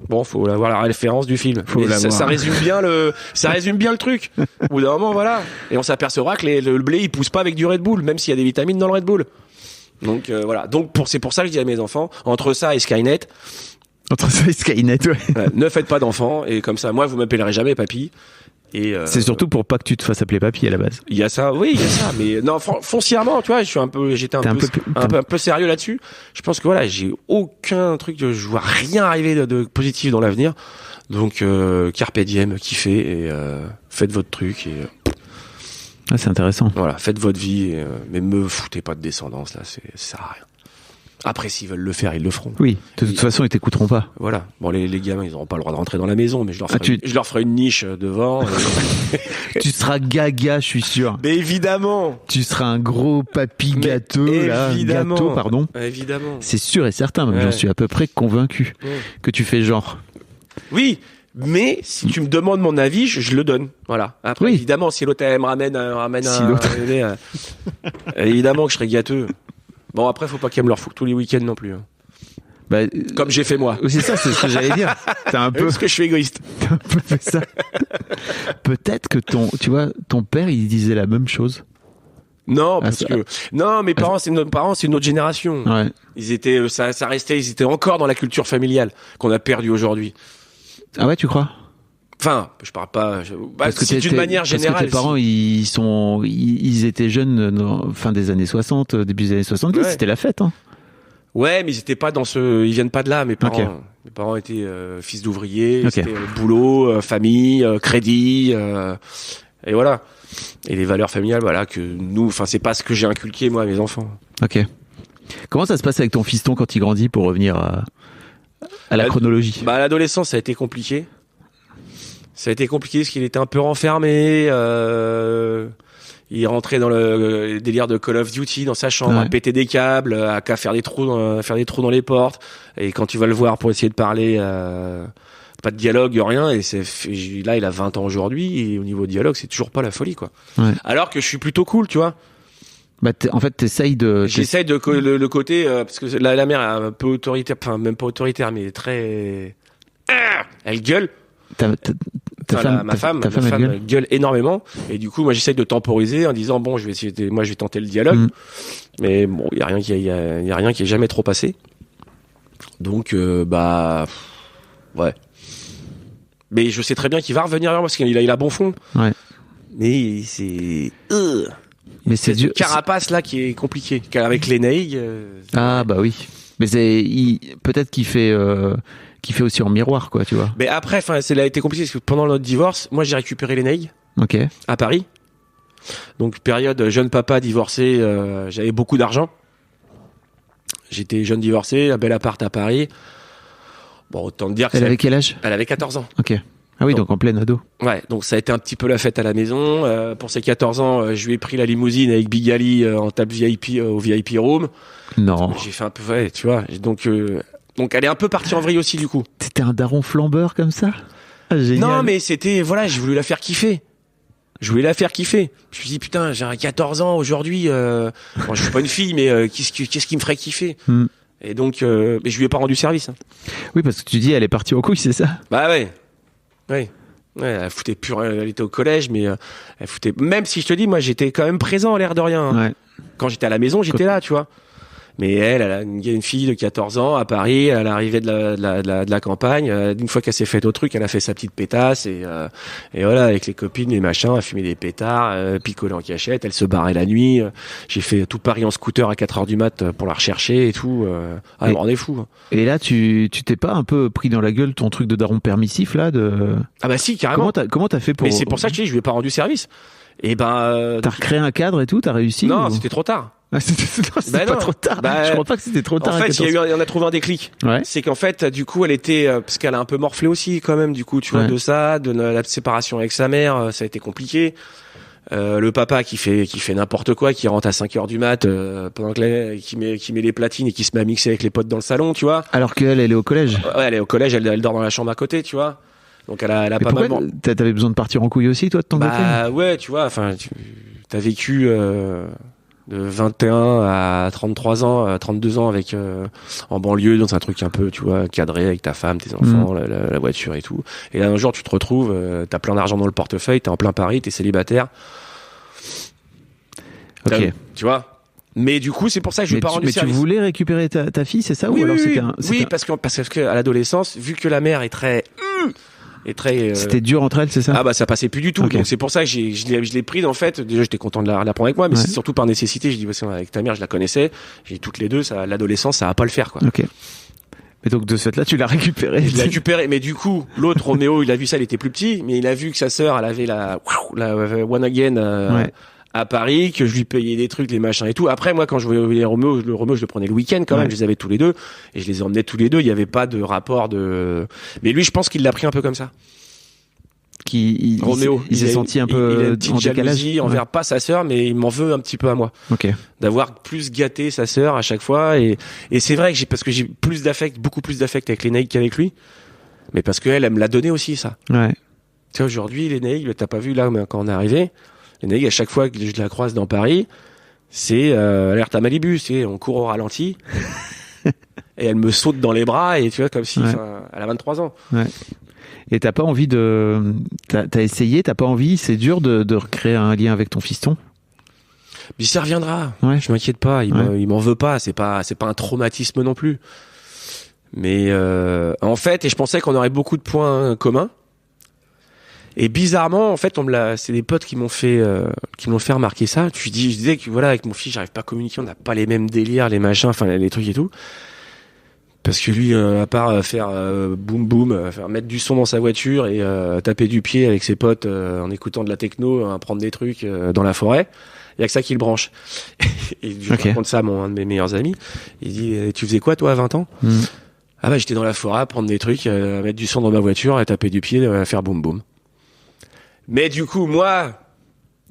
Bon, faut avoir la référence du film. Ça résume bien le truc. Au bout d'un moment, voilà. Et on s'apercevra que le blé, il pousse pas avec du Red Bull, même s'il y a des vitamines dans le Red Bull. Donc voilà. Donc c'est pour ça que je dis à mes enfants, entre ça et Skynet. Ouais, ne faites pas d'enfants et comme ça, moi vous m'appellerez jamais papy. Et c'est surtout pour pas que tu te fasses appeler papy à la base. Il y a ça, mais non, foncièrement, tu vois, j'étais un peu sérieux là-dessus. Je pense que voilà, j'ai aucun truc, je vois rien arriver de positif dans l'avenir. Donc carpe diem, kiffez et faites votre truc et c'est intéressant. Voilà, faites votre vie, mais me foutez pas de descendance là, ça sert à rien. Après, s'ils veulent le faire, ils le feront. Oui, de toute façon, ils t'écouteront pas. Voilà. Bon, les gamins, ils n'auront pas le droit de rentrer dans la maison, mais je leur ferai une niche devant. Tu seras gaga, je suis sûr. Mais évidemment. Tu seras un gros papy gâteau, évidemment. Gâteau, pardon. Évidemment. C'est sûr et certain, même j'en suis à peu près convaincu que tu fais genre. Oui. Mais si tu me demandes mon avis, je le donne. Voilà. Après, évidemment, si l'autre me ramène évidemment que je serai gâteux. Bon, après, faut pas qu'elle me leur foute tous les week-ends non plus. Hein. Bah, comme j'ai fait moi. C'est ça, c'est ce que j'allais dire. T'as un peu. Parce que je suis égoïste. T'as un peu fait ça. Peut-être que ton père, il disait la même chose. Non, mes parents, c'est une autre génération. Ouais. Ils étaient encore dans la culture familiale qu'on a perdue aujourd'hui. Ah ouais, tu crois? Enfin, je parle pas. Parce que c'est d'une manière générale. Parce que tes parents, ils étaient jeunes fin des années 60, début des années 70. Ouais. C'était la fête, hein. Ouais, mais ils étaient pas ils viennent pas de là, mes parents. Okay. Mes parents étaient fils d'ouvriers, Ok. c'était boulot, famille, crédit, et voilà. Et les valeurs familiales, voilà, que nous, enfin, c'est pas ce que j'ai inculqué moi à mes enfants. Ok. Comment ça se passe avec ton fiston quand il grandit, pour revenir à la chronologie? Bah, à l'adolescence, ça a été compliqué. Ça a été compliqué parce qu'il était un peu renfermé. Il rentrait dans le délire de Call of Duty dans sa chambre, Ouais. à péter des câbles, à faire des trous dans les portes. Et quand tu vas le voir pour essayer de parler, pas de dialogue, rien. Et là, il a 20 ans aujourd'hui. Et au niveau dialogue, c'est toujours pas la folie, quoi. Ouais. Alors que je suis plutôt cool, tu vois. Bah, en fait, t'essayes de... J'essaye de le côté parce que la mère est un peu autoritaire, enfin même pas autoritaire, mais très. Elle gueule. Ma femme elle gueule énormément, et du coup moi j'essaye de temporiser en disant bon je vais tenter le dialogue, mais bon il y a rien qui est jamais trop passé, donc ouais, mais je sais très bien qu'il va revenir vers moi parce qu'il a bon fond, Ouais. mais c'est Mais c'est dur. carapace là qui est compliqué avec les naïgs. Ah bah oui. Mais peut-être qu'il fait aussi en miroir, quoi, tu vois. Mais après, enfin, ça a été compliqué parce que pendant notre divorce, moi j'ai récupéré les naïgs Ok. à Paris. Donc période jeune papa divorcé, j'avais beaucoup d'argent. J'étais jeune divorcé, un bel appart à Paris. Bon, autant te dire que Elle avait quel âge? elle avait 14 ans. Ok. Ah oui, donc en pleine ado. Ouais, donc ça a été un petit peu la fête à la maison. Pour ses 14 ans, je lui ai pris la limousine avec Big Ali en table VIP au VIP room. Non. J'ai fait un peu, ouais, tu vois. Donc elle est un peu partie en vrille aussi du coup. T'étais un daron flambeur comme ça? Ah, génial. Non, mais c'était, voilà, j'ai voulu la faire kiffer. Je me suis dit, putain, j'ai 14 ans aujourd'hui. Bon, je suis pas une fille, mais qu'est-ce qui me ferait kiffer? Et donc, mais je lui ai pas rendu service. Hein. Oui, parce que tu dis, elle est partie en couille, c'est ça? Bah ouais. Ouais. Ouais, elle foutait plus rien. Elle était au collège, mais elle foutait. Même si je te dis, moi, j'étais quand même présent à l'air de rien. Hein. Ouais. Quand j'étais à la maison, j'étais là, tu vois. Mais elle a une fille de 14 ans à Paris, à l'arrivée de la campagne. Une fois qu'elle s'est faite au truc, elle a fait sa petite pétasse et voilà, avec les copines, les machins, elle fumait des pétards, picolait en cachette, elle se barrait la nuit. J'ai fait tout Paris en scooter à 4h du mat pour la rechercher et tout. Elle me rendait fou. Hein. Et là, tu t'es pas un peu pris dans la gueule ton truc de daron permissif, là, de... Ah bah si, carrément. Comment t'as fait pour... Mais c'est pour ça que je te dis, je lui ai pas rendu service. Et ben. T'as recréé un cadre et tout, t'as réussi? Non, ou... c'était trop tard. C'était pas non. trop tard. Bah, je crois pas que c'était trop tard. En fait, on a trouvé un déclic. Ouais. C'est qu'en fait, du coup, elle était, parce qu'elle a un peu morflé aussi, quand même, du coup, tu vois, Ouais. de ça, de la séparation avec sa mère, ça a été compliqué. Le papa qui fait n'importe quoi, qui rentre à 5h du mat, pendant que qui met les platines et qui se met à mixer avec les potes dans le salon, tu vois. Alors qu'elle, elle est au collège. Ouais, elle est au collège, elle dort dans la chambre à côté, tu vois. Donc elle a Mais pas pourquoi mal. t'avais besoin de partir en couille aussi, toi, de ton côté? Bah ouais, tu vois, enfin, t'as vécu de 21 à 33 ans, 32 ans avec en banlieue dans un truc un peu, tu vois, cadré avec ta femme, tes enfants, la voiture et tout. Et là un jour tu te retrouves, t'as plein d'argent dans le portefeuille, t'es en plein Paris, t'es célibataire. Ok. Tu vois. Mais du coup, c'est pour ça que je lui ai pas rendu Mais tu service. voulais récupérer ta fille, c'est ça? Oui, ou alors oui, c'était oui, parce que à l'adolescence, vu que la mère est très c'était dur entre elles, c'est ça? Ah bah ça passait plus du tout. Ok. Donc c'est pour ça que je l'ai prise en fait. Déjà j'étais content de la prendre avec moi, mais Ouais. c'est surtout par nécessité. Je dis avec ta mère je la connaissais. J'ai toutes les deux. Ça, l'adolescence ça va pas le faire quoi. Ok. Mais donc de ce fait-là, tu l'as récupéré. Je l'ai récupéré, mais du coup l'autre Roméo il a vu ça, il était plus petit, mais il a vu que sa sœur elle avait la One Again Ouais. à Paris, que je lui payais des trucs, les machins et tout. Après moi quand je voyais Roméo, je le prenais le week-end quand même. Ouais. Je les avais tous les deux et je les emmenais tous les deux. Il y avait pas de rapport de. Mais lui je pense qu'il l'a pris un peu comme ça. Roméo, il s'est senti un peu il a une petite en décalage. jalousie envers pas sa sœur, mais il m'en veut un petit peu à moi Ok. d'avoir plus gâté sa sœur à chaque fois. Et c'est vrai que parce que j'ai plus d'affect, beaucoup plus d'affect avec les naïcs qu'avec lui, mais parce qu'elle me l'a donné aussi ça. Ouais. Tu sais aujourd'hui les naïcs, t'as pas vu là mais quand on est arrivé, les naïcs à chaque fois que je la croise dans Paris, c'est alerte à Malibu, c'est on court au ralenti. Et elle me saute dans les bras et tu vois comme si Ouais. elle a 23 ans. Ouais. Et t'as pas envie de... T'as essayé, t'as pas envie, c'est dur de recréer un lien avec ton fiston? Mais ça reviendra. Ouais. Je m'inquiète pas. Il m'en veut pas. C'est pas un traumatisme non plus. Mais en fait, et je pensais qu'on aurait beaucoup de points communs. Et bizarrement, en fait, c'est des potes qui m'ont fait remarquer ça. Je disais que voilà, avec mon fils, j'arrive pas à communiquer. On n'a pas les mêmes délires, les machins, enfin les trucs et tout. Parce que lui, à part faire boum boum, faire mettre du son dans sa voiture et taper du pied avec ses potes en écoutant de la techno, prendre des trucs dans la forêt, il y a que ça qui le branche. Et je raconte ça à un de mes meilleurs amis. Il dit tu faisais quoi toi à 20 ans? Ah bah j'étais dans la forêt à prendre des trucs, à mettre du son dans ma voiture, à taper du pied, à faire boum boum. Mais du coup moi,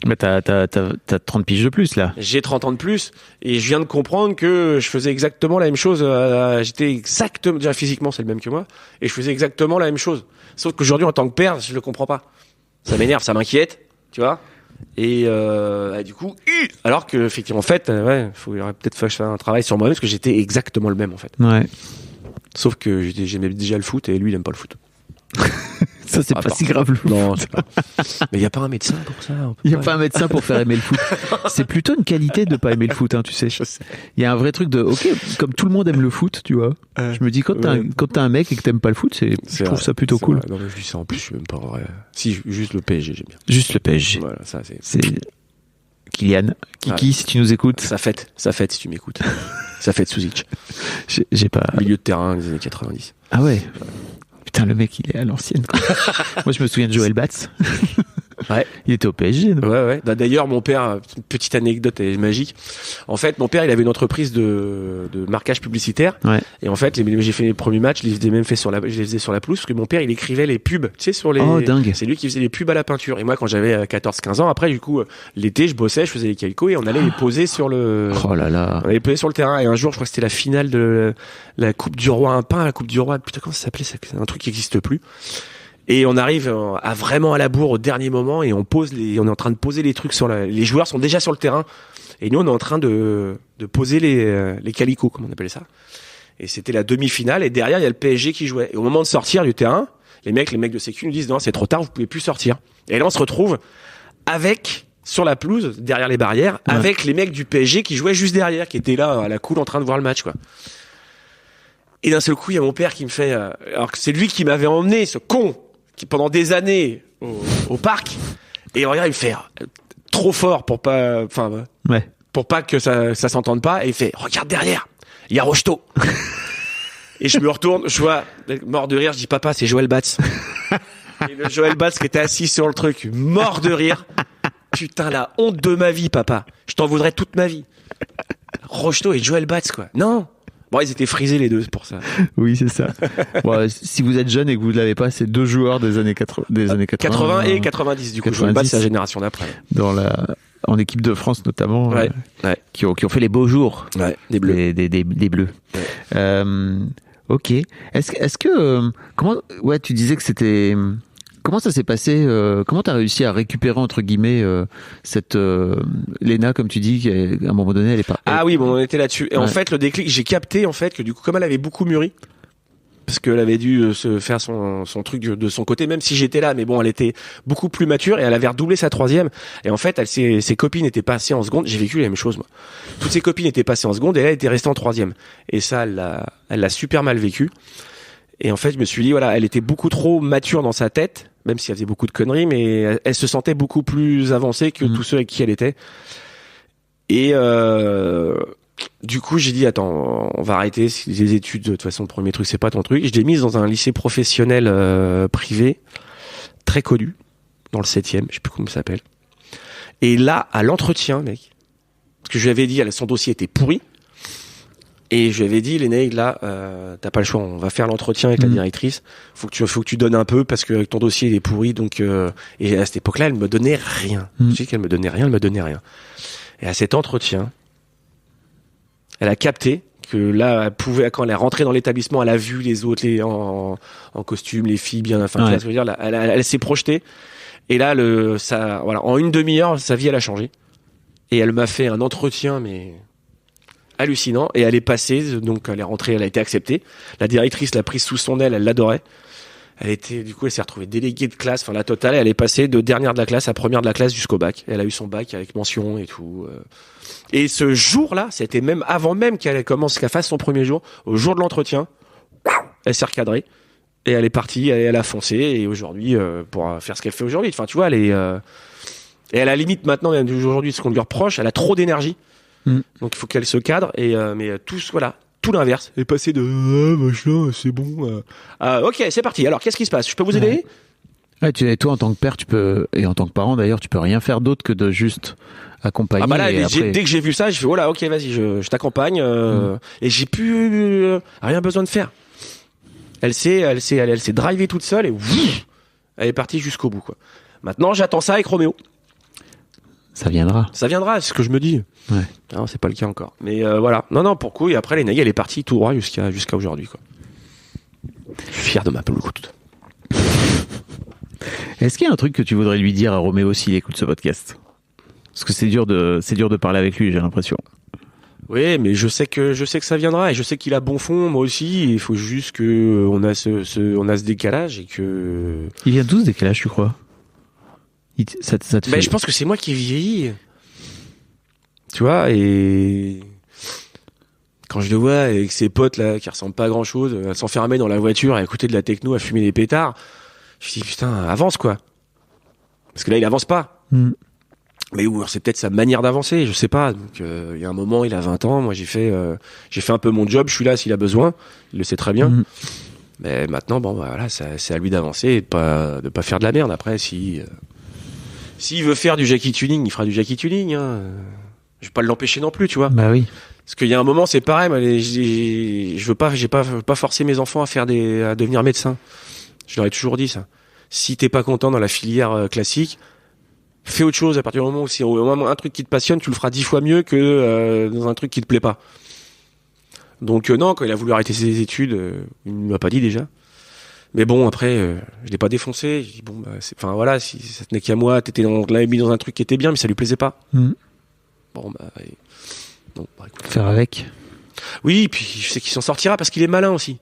mais t'as 30 piges de plus là. J'ai 30 ans de plus et je viens de comprendre que je faisais exactement la même chose. J'étais exactement, déjà physiquement c'est le même que moi, et je faisais exactement la même chose. Sauf qu'aujourd'hui en tant que père, je le comprends pas. Ça m'énerve, ça m'inquiète, tu vois. Et du coup, alors que effectivement en fait, il aurait peut-être fallu faire un travail sur moi-même parce que j'étais exactement le même en fait. Ouais. Sauf que j'aimais déjà le foot et lui il aime pas le foot. Ça, c'est pas si grave le foot. Non, c'est pas. Mais il n'y a pas un médecin pour ça. Il n'y a pas un médecin pour faire aimer le foot. C'est plutôt une qualité de ne pas aimer le foot, hein, tu sais. Il y a un vrai truc de, ok, comme tout le monde aime le foot, tu vois. Je me dis, quand t'as un mec et que t'aimes pas le foot, je trouve ça plutôt cool. Non, mais je dis ça en plus, je suis même pas vrai. Si, juste le PSG, j'aime bien. Juste le PSG. Voilà, ça, c'est Kylian. Kiki, si tu nous écoutes. Ça fête si tu m'écoutes. Ça fête Suzic. J'ai pas. Milieu de terrain des années 90. Ah ouais. Putain, le mec, il est à l'ancienne, quoi. Moi, je me souviens de Joël Batz. Ouais. Il était au PSG, non? Ouais. D'ailleurs, mon père, une petite anecdote magique. En fait, mon père, il avait une entreprise de marquage publicitaire. Ouais. Et en fait, j'ai fait les premiers matchs, je les faisais sur la pelouse, parce que mon père, il écrivait les pubs, tu sais, sur les. Oh, dingue. C'est lui qui faisait les pubs à la peinture. Et moi, quand j'avais 14-15 ans, après, du coup, l'été, je bossais, je faisais les calicos et on allait les poser sur le. Oh là là. On allait les poser sur le terrain. Et un jour, je crois que c'était la finale de la Coupe du Roi, la Coupe du Roi. Putain, comment ça s'appelait? C'est un truc qui n'existe plus. Et on arrive vraiment à la bourre au dernier moment et on est en train de poser les trucs les joueurs sont déjà sur le terrain et nous on est en train de poser les calicots, comme on appelait ça. Et c'était la demi-finale et derrière il y a le PSG qui jouait. Et au moment de sortir du terrain, les mecs de sécu nous disent non, c'est trop tard, vous pouvez plus sortir. Et là on se retrouve sur la pelouse, derrière les barrières, avec les mecs du PSG qui jouaient juste derrière, qui étaient là à la cool en train de voir le match, quoi. Et d'un seul coup, il y a mon père qui me fait, alors que c'est lui qui m'avait emmené, ce con, qui pendant des années au parc, et regarde, il me fait trop fort pour pas que ça s'entende pas, et il fait regarde derrière, il y a Rocheteau. Et je me retourne, je vois mort de rire, je dis papa, c'est Joël Batz. Et le Joël Batz qui était assis sur le truc, mort de rire. Putain, la honte de ma vie, papa. Je t'en voudrais toute ma vie. Rocheteau et Joël Batz, quoi. Non. Bon, ils étaient frisés les deux, c'est pour ça. Oui, c'est ça. Bon, si vous êtes jeune et que vous ne l'avez pas, c'est deux joueurs des années 80. 80 et 90, du coup. 90, Joël Batz, c'est la génération d'après. En équipe de France, notamment. Qui ont fait les beaux jours. Ouais, des bleus. Des bleus. Ouais. Ok. Est-ce que, tu disais que c'était, comment ça s'est passé, comment t'as réussi à récupérer, entre guillemets, cette, Léna, comme tu dis, à un moment donné, elle est pas. Ah oui, bon, on était là-dessus. Et en fait, le déclic, j'ai capté, en fait, que du coup, comme elle avait beaucoup mûri, parce qu'elle avait dû se faire son truc de son côté, même si j'étais là, mais bon, elle était beaucoup plus mature et elle avait redoublé sa troisième. Et en fait, ses copines étaient passées en seconde. J'ai vécu la même chose, moi. Toutes ses copines étaient passées en seconde et elle était restée en troisième. Et ça, elle l'a super mal vécu. Et en fait, je me suis dit, voilà, elle était beaucoup trop mature dans sa tête, même si elle faisait beaucoup de conneries, mais elle se sentait beaucoup plus avancée que tous ceux avec qui elle était. Et du coup, j'ai dit, attends, on va arrêter les études. De toute façon, le premier truc, c'est pas ton truc. Je l'ai mise dans un lycée professionnel privé, très connu, dans le 7e, je sais plus comment ça s'appelle. Et là, à l'entretien, mec, parce que je lui avais dit, son dossier était pourri, et je lui avais dit, Léna, là, t'as pas le choix, on va faire l'entretien avec la directrice. Faut que tu donnes un peu parce que ton dossier il est pourri. Donc, et à cette époque-là, elle me donnait rien. Je sais qu'elle me donnait rien. Et à cet entretien, elle a capté que là, elle pouvait, quand elle est rentrée dans l'établissement, elle a vu les autres, en costume, les filles bien, enfin, tu vois ce que je veux dire, elle s'est projetée. Et là, en une demi-heure, sa vie, elle a changé. Et elle m'a fait un entretien, mais hallucinant. Et elle est passée, donc elle est rentrée, elle a été acceptée. La directrice l'a prise sous son aile, elle l'adorait. Elle s'est retrouvée déléguée de classe, enfin la totale. Elle est passée de dernière de la classe à première de la classe jusqu'au bac. Elle a eu son bac avec mention et tout. Et ce jour-là, c'était même avant même qu'elle fasse son premier jour, au jour de l'entretien, elle s'est recadrée et elle est partie, elle a foncé. Et aujourd'hui, pour faire ce qu'elle fait aujourd'hui, enfin tu vois, elle est et à la limite maintenant, aujourd'hui, ce qu'on lui reproche, elle a trop d'énergie. Donc il faut qu'elle se cadre. Et mais tout l'inverse. Elle est passée de machin, c'est bon. Ok, c'est parti. Alors, qu'est-ce qui se passe? Je peux vous aider? Ouais, et toi, en tant que père, tu peux, et en tant que parent d'ailleurs, tu peux rien faire d'autre que de juste accompagner. Ah bah là, et après... dès que j'ai vu ça, je fais voilà, ok, vas-y, je t'accompagne. Et j'ai plus rien besoin de faire. Elle s'est drivée toute seule et ouf, elle est partie jusqu'au bout, quoi. Maintenant, j'attends ça avec Roméo. Ça viendra. Ça viendra, c'est ce que je me dis. Ouais. Non, c'est pas le cas encore. Mais voilà. Non, pour coup, et après, Lenaï, elle est partie tout droit jusqu'à aujourd'hui, quoi. Je suis fier de ma peloute. Est-ce qu'il y a un truc que tu voudrais lui dire à Roméo s'il écoute ce podcast? Parce que c'est dur de parler avec lui, j'ai l'impression. Oui, mais je sais que ça viendra et je sais qu'il a bon fond, moi aussi. Il faut juste que on a ce décalage et que. Il vient d'où ce décalage, tu crois? Ça te fait... Je pense que c'est moi qui ai vieilli. Tu vois, et quand je le vois avec ses potes là qui ressemblent pas à grand chose, à s'enfermer dans la voiture, à écouter de la techno, à fumer des pétards, je me dis putain, avance quoi. Parce que là il avance pas. Mais c'est peut-être sa manière d'avancer, je sais pas. Donc il y a un moment, il a 20 ans, moi j'ai fait un peu mon job, je suis là s'il a besoin, il le sait très bien. Mais maintenant voilà, c'est à lui d'avancer et de pas faire de la merde. Après s'il veut faire du Jackie Tuning, il fera du Jackie Tuning hein. Je vais pas l'empêcher non plus, tu vois. Bah oui. Parce qu'il y a un moment, c'est pareil, j'ai pas forcé mes enfants à devenir médecin. Je leur ai toujours dit ça. Si t'es pas content dans la filière classique, fais autre chose à partir du moment où c'est un truc qui te passionne, tu le feras 10 fois mieux que dans un truc qui te plaît pas. Donc non, quand il a voulu arrêter ses études, il ne m'a pas dit déjà. Mais bon, après, je l'ai pas défoncé. Je dis bon, voilà, si ça tenait qu'à moi, l'avais mis dans un truc qui était bien, mais ça lui plaisait pas. Bon non, écoute. Faire avec. Oui, puis je sais qu'il s'en sortira parce qu'il est malin aussi.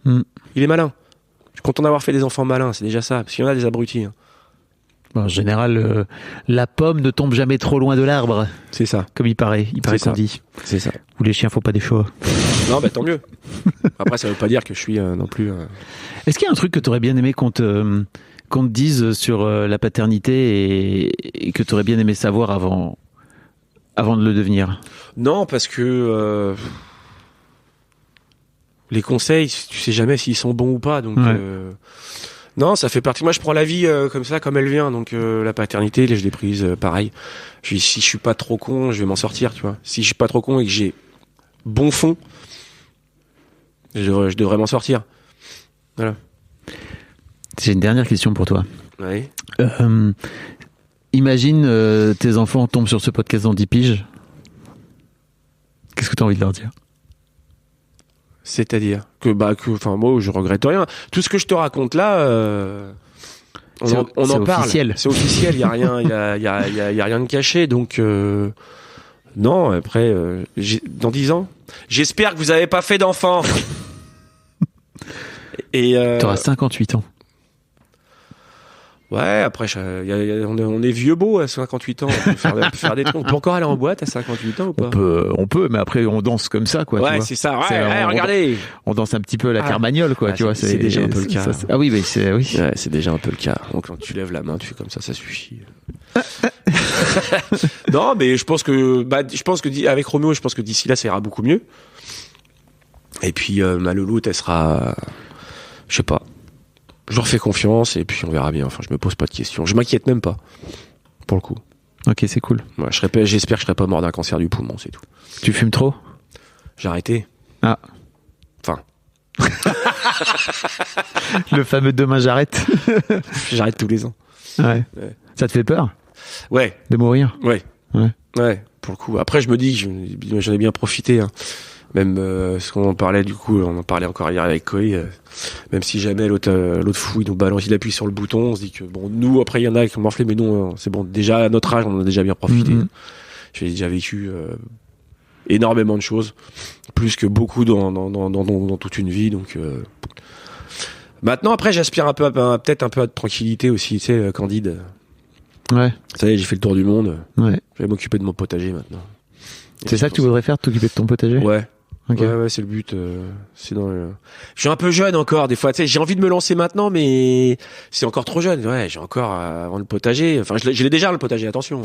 Il est malin. Je suis content d'avoir fait des enfants malins, c'est déjà ça. Parce qu'il y en a des abrutis. Hein. Bon, en général, la pomme ne tombe jamais trop loin de l'arbre. C'est ça. Comme il paraît qu'on dit. C'est ça. Ou les chiens font pas des choix. Non, tant mieux. Après, ça veut pas dire que je suis non plus... Est-ce qu'il y a un truc que tu aurais bien aimé qu'on te dise sur la paternité et que tu aurais bien aimé savoir avant de le devenir? Non, parce que les conseils, tu sais jamais s'ils sont bons ou pas. Donc non, ça fait partie. Moi, je prends la vie comme ça, comme elle vient. Donc la paternité, je l'ai prise pareil. Si je suis pas trop con, je vais m'en sortir, tu vois. Si je suis pas trop con et que j'ai bon fond, je devrais m'en sortir. Voilà. J'ai une dernière question pour toi. Oui. Imagine tes enfants tombent sur ce podcast dans 10 piges. Qu'est-ce que tu as envie de leur dire? C'est-à-dire moi, je regrette rien. Tout ce que je te raconte là, on en parle. Officiel. C'est officiel. Il y a rien, il y a rien de caché. Donc non. Après, dans 10 ans, j'espère que vous avez pas fait d'enfants. Et t'auras 58 ans. Ouais, après, on est vieux beau à 58 ans. On peut faire des trucs. On peut encore aller en boîte à 58 ans ou pas? On peut, mais après, on danse comme ça, quoi. Ouais, tu vois. c'est ça. Ouais, regardez. On danse un petit peu à la Carmagnole, quoi. Tu vois, c'est déjà un peu le cas. Ah oui, mais oui. Ouais, c'est déjà un peu le cas. Donc, quand tu lèves la main, tu fais comme ça suffit. Non, mais je pense que avec Roméo, je pense que d'ici là, ça ira beaucoup mieux. Et puis, ma louloute, elle sera, je sais pas. Je leur fais confiance et puis on verra bien. Enfin, je me pose pas de questions. Je m'inquiète même pas, pour le coup. Ok, c'est cool. Ouais, j'espère que je serai pas mort d'un cancer du poumon, c'est tout. Tu fumes trop? J'ai arrêté. Ah. Enfin. Le fameux demain j'arrête. J'arrête tous les ans. Ouais. Ça te fait peur? Ouais. De mourir? Ouais. Pour le coup. Après, je me dis que j'en ai bien profité. Hein. Même ce qu'on en parlait on en parlait encore hier avec Koé, même si jamais l'autre fou il nous balance, il appuie sur le bouton, on se dit que bon, nous après il y en a qui ont morflé, mais nous c'est bon, déjà à notre âge on en a déjà bien profité. J'ai déjà vécu énormément de choses, plus que beaucoup dans toute une vie, donc maintenant après j'aspire peut-être un peu à de tranquillité aussi, tu sais, Candide. Ouais. Ça y est, j'ai fait le tour du monde. Ouais. Je vais m'occuper de mon potager maintenant. C'est ça que tu voudrais faire, t'occuper de ton potager? Ouais. Okay. Ouais, c'est le but. Je suis un peu jeune encore, des fois. Tu sais, j'ai envie de me lancer maintenant, mais c'est encore trop jeune. Ouais, j'ai encore avant le potager. Enfin, je l'ai déjà le potager. Attention,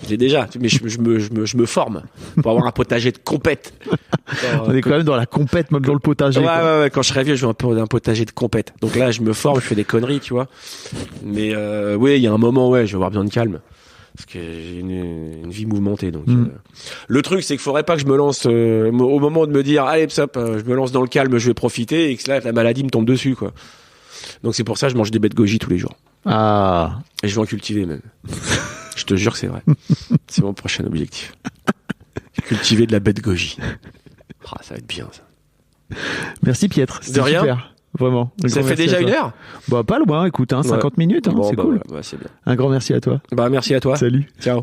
je l'ai déjà. Mais je me forme pour avoir un potager de compète. On est quand même dans la compète, même dans le potager. Ouais. Quand je serai vieux, je veux un potager de compète. Donc là, je me forme, je fais des conneries, tu vois. Mais oui, il y a un moment, je vais avoir besoin de calme. Parce que j'ai une vie mouvementée. Donc, le truc, c'est qu'il faudrait pas que je me lance au moment de me dire, allez, je me lance dans le calme, je vais profiter, et que là, la maladie me tombe dessus, quoi. Donc c'est pour ça que je mange des baies de goji tous les jours. Ah. Et je vais en cultiver même. Je te jure que c'est vrai. C'est mon prochain objectif. Cultiver de la baie de goji. Ça va être bien, ça. Merci Pietre. De rien. Super. Vraiment. Ça fait déjà 1 heure? Bah, pas loin, écoute, 50 minutes, bon, c'est cool. Ouais, c'est bien. Un grand merci à toi. Bah, merci à toi. Salut. Ciao.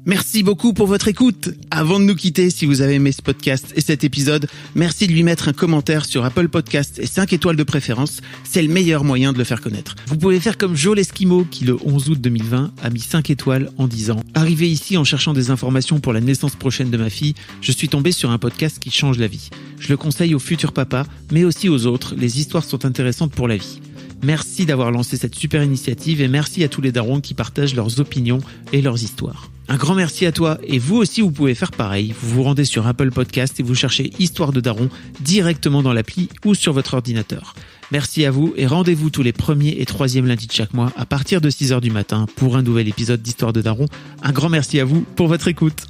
Merci beaucoup pour votre écoute. Avant de nous quitter, si vous avez aimé ce podcast et cet épisode, merci de lui mettre un commentaire sur Apple Podcasts et 5 étoiles de préférence. C'est le meilleur moyen de le faire connaître. Vous pouvez faire comme Joe l'Esquimau qui, le 11 août 2020, a mis 5 étoiles en disant « Arrivé ici en cherchant des informations pour la naissance prochaine de ma fille, je suis tombé sur un podcast qui change la vie. Je le conseille aux futurs papas, mais aussi aux autres. Les histoires sont intéressantes pour la vie. » Merci d'avoir lancé cette super initiative et merci à tous les darons qui partagent leurs opinions et leurs histoires. Un grand merci à toi et vous aussi vous pouvez faire pareil. Vous vous rendez sur Apple Podcast et vous cherchez Histoire de Daron directement dans l'appli ou sur votre ordinateur. Merci à vous et rendez-vous tous les premiers et troisièmes lundis de chaque mois à partir de 6h du matin pour un nouvel épisode d'Histoire de Daron. Un grand merci à vous pour votre écoute.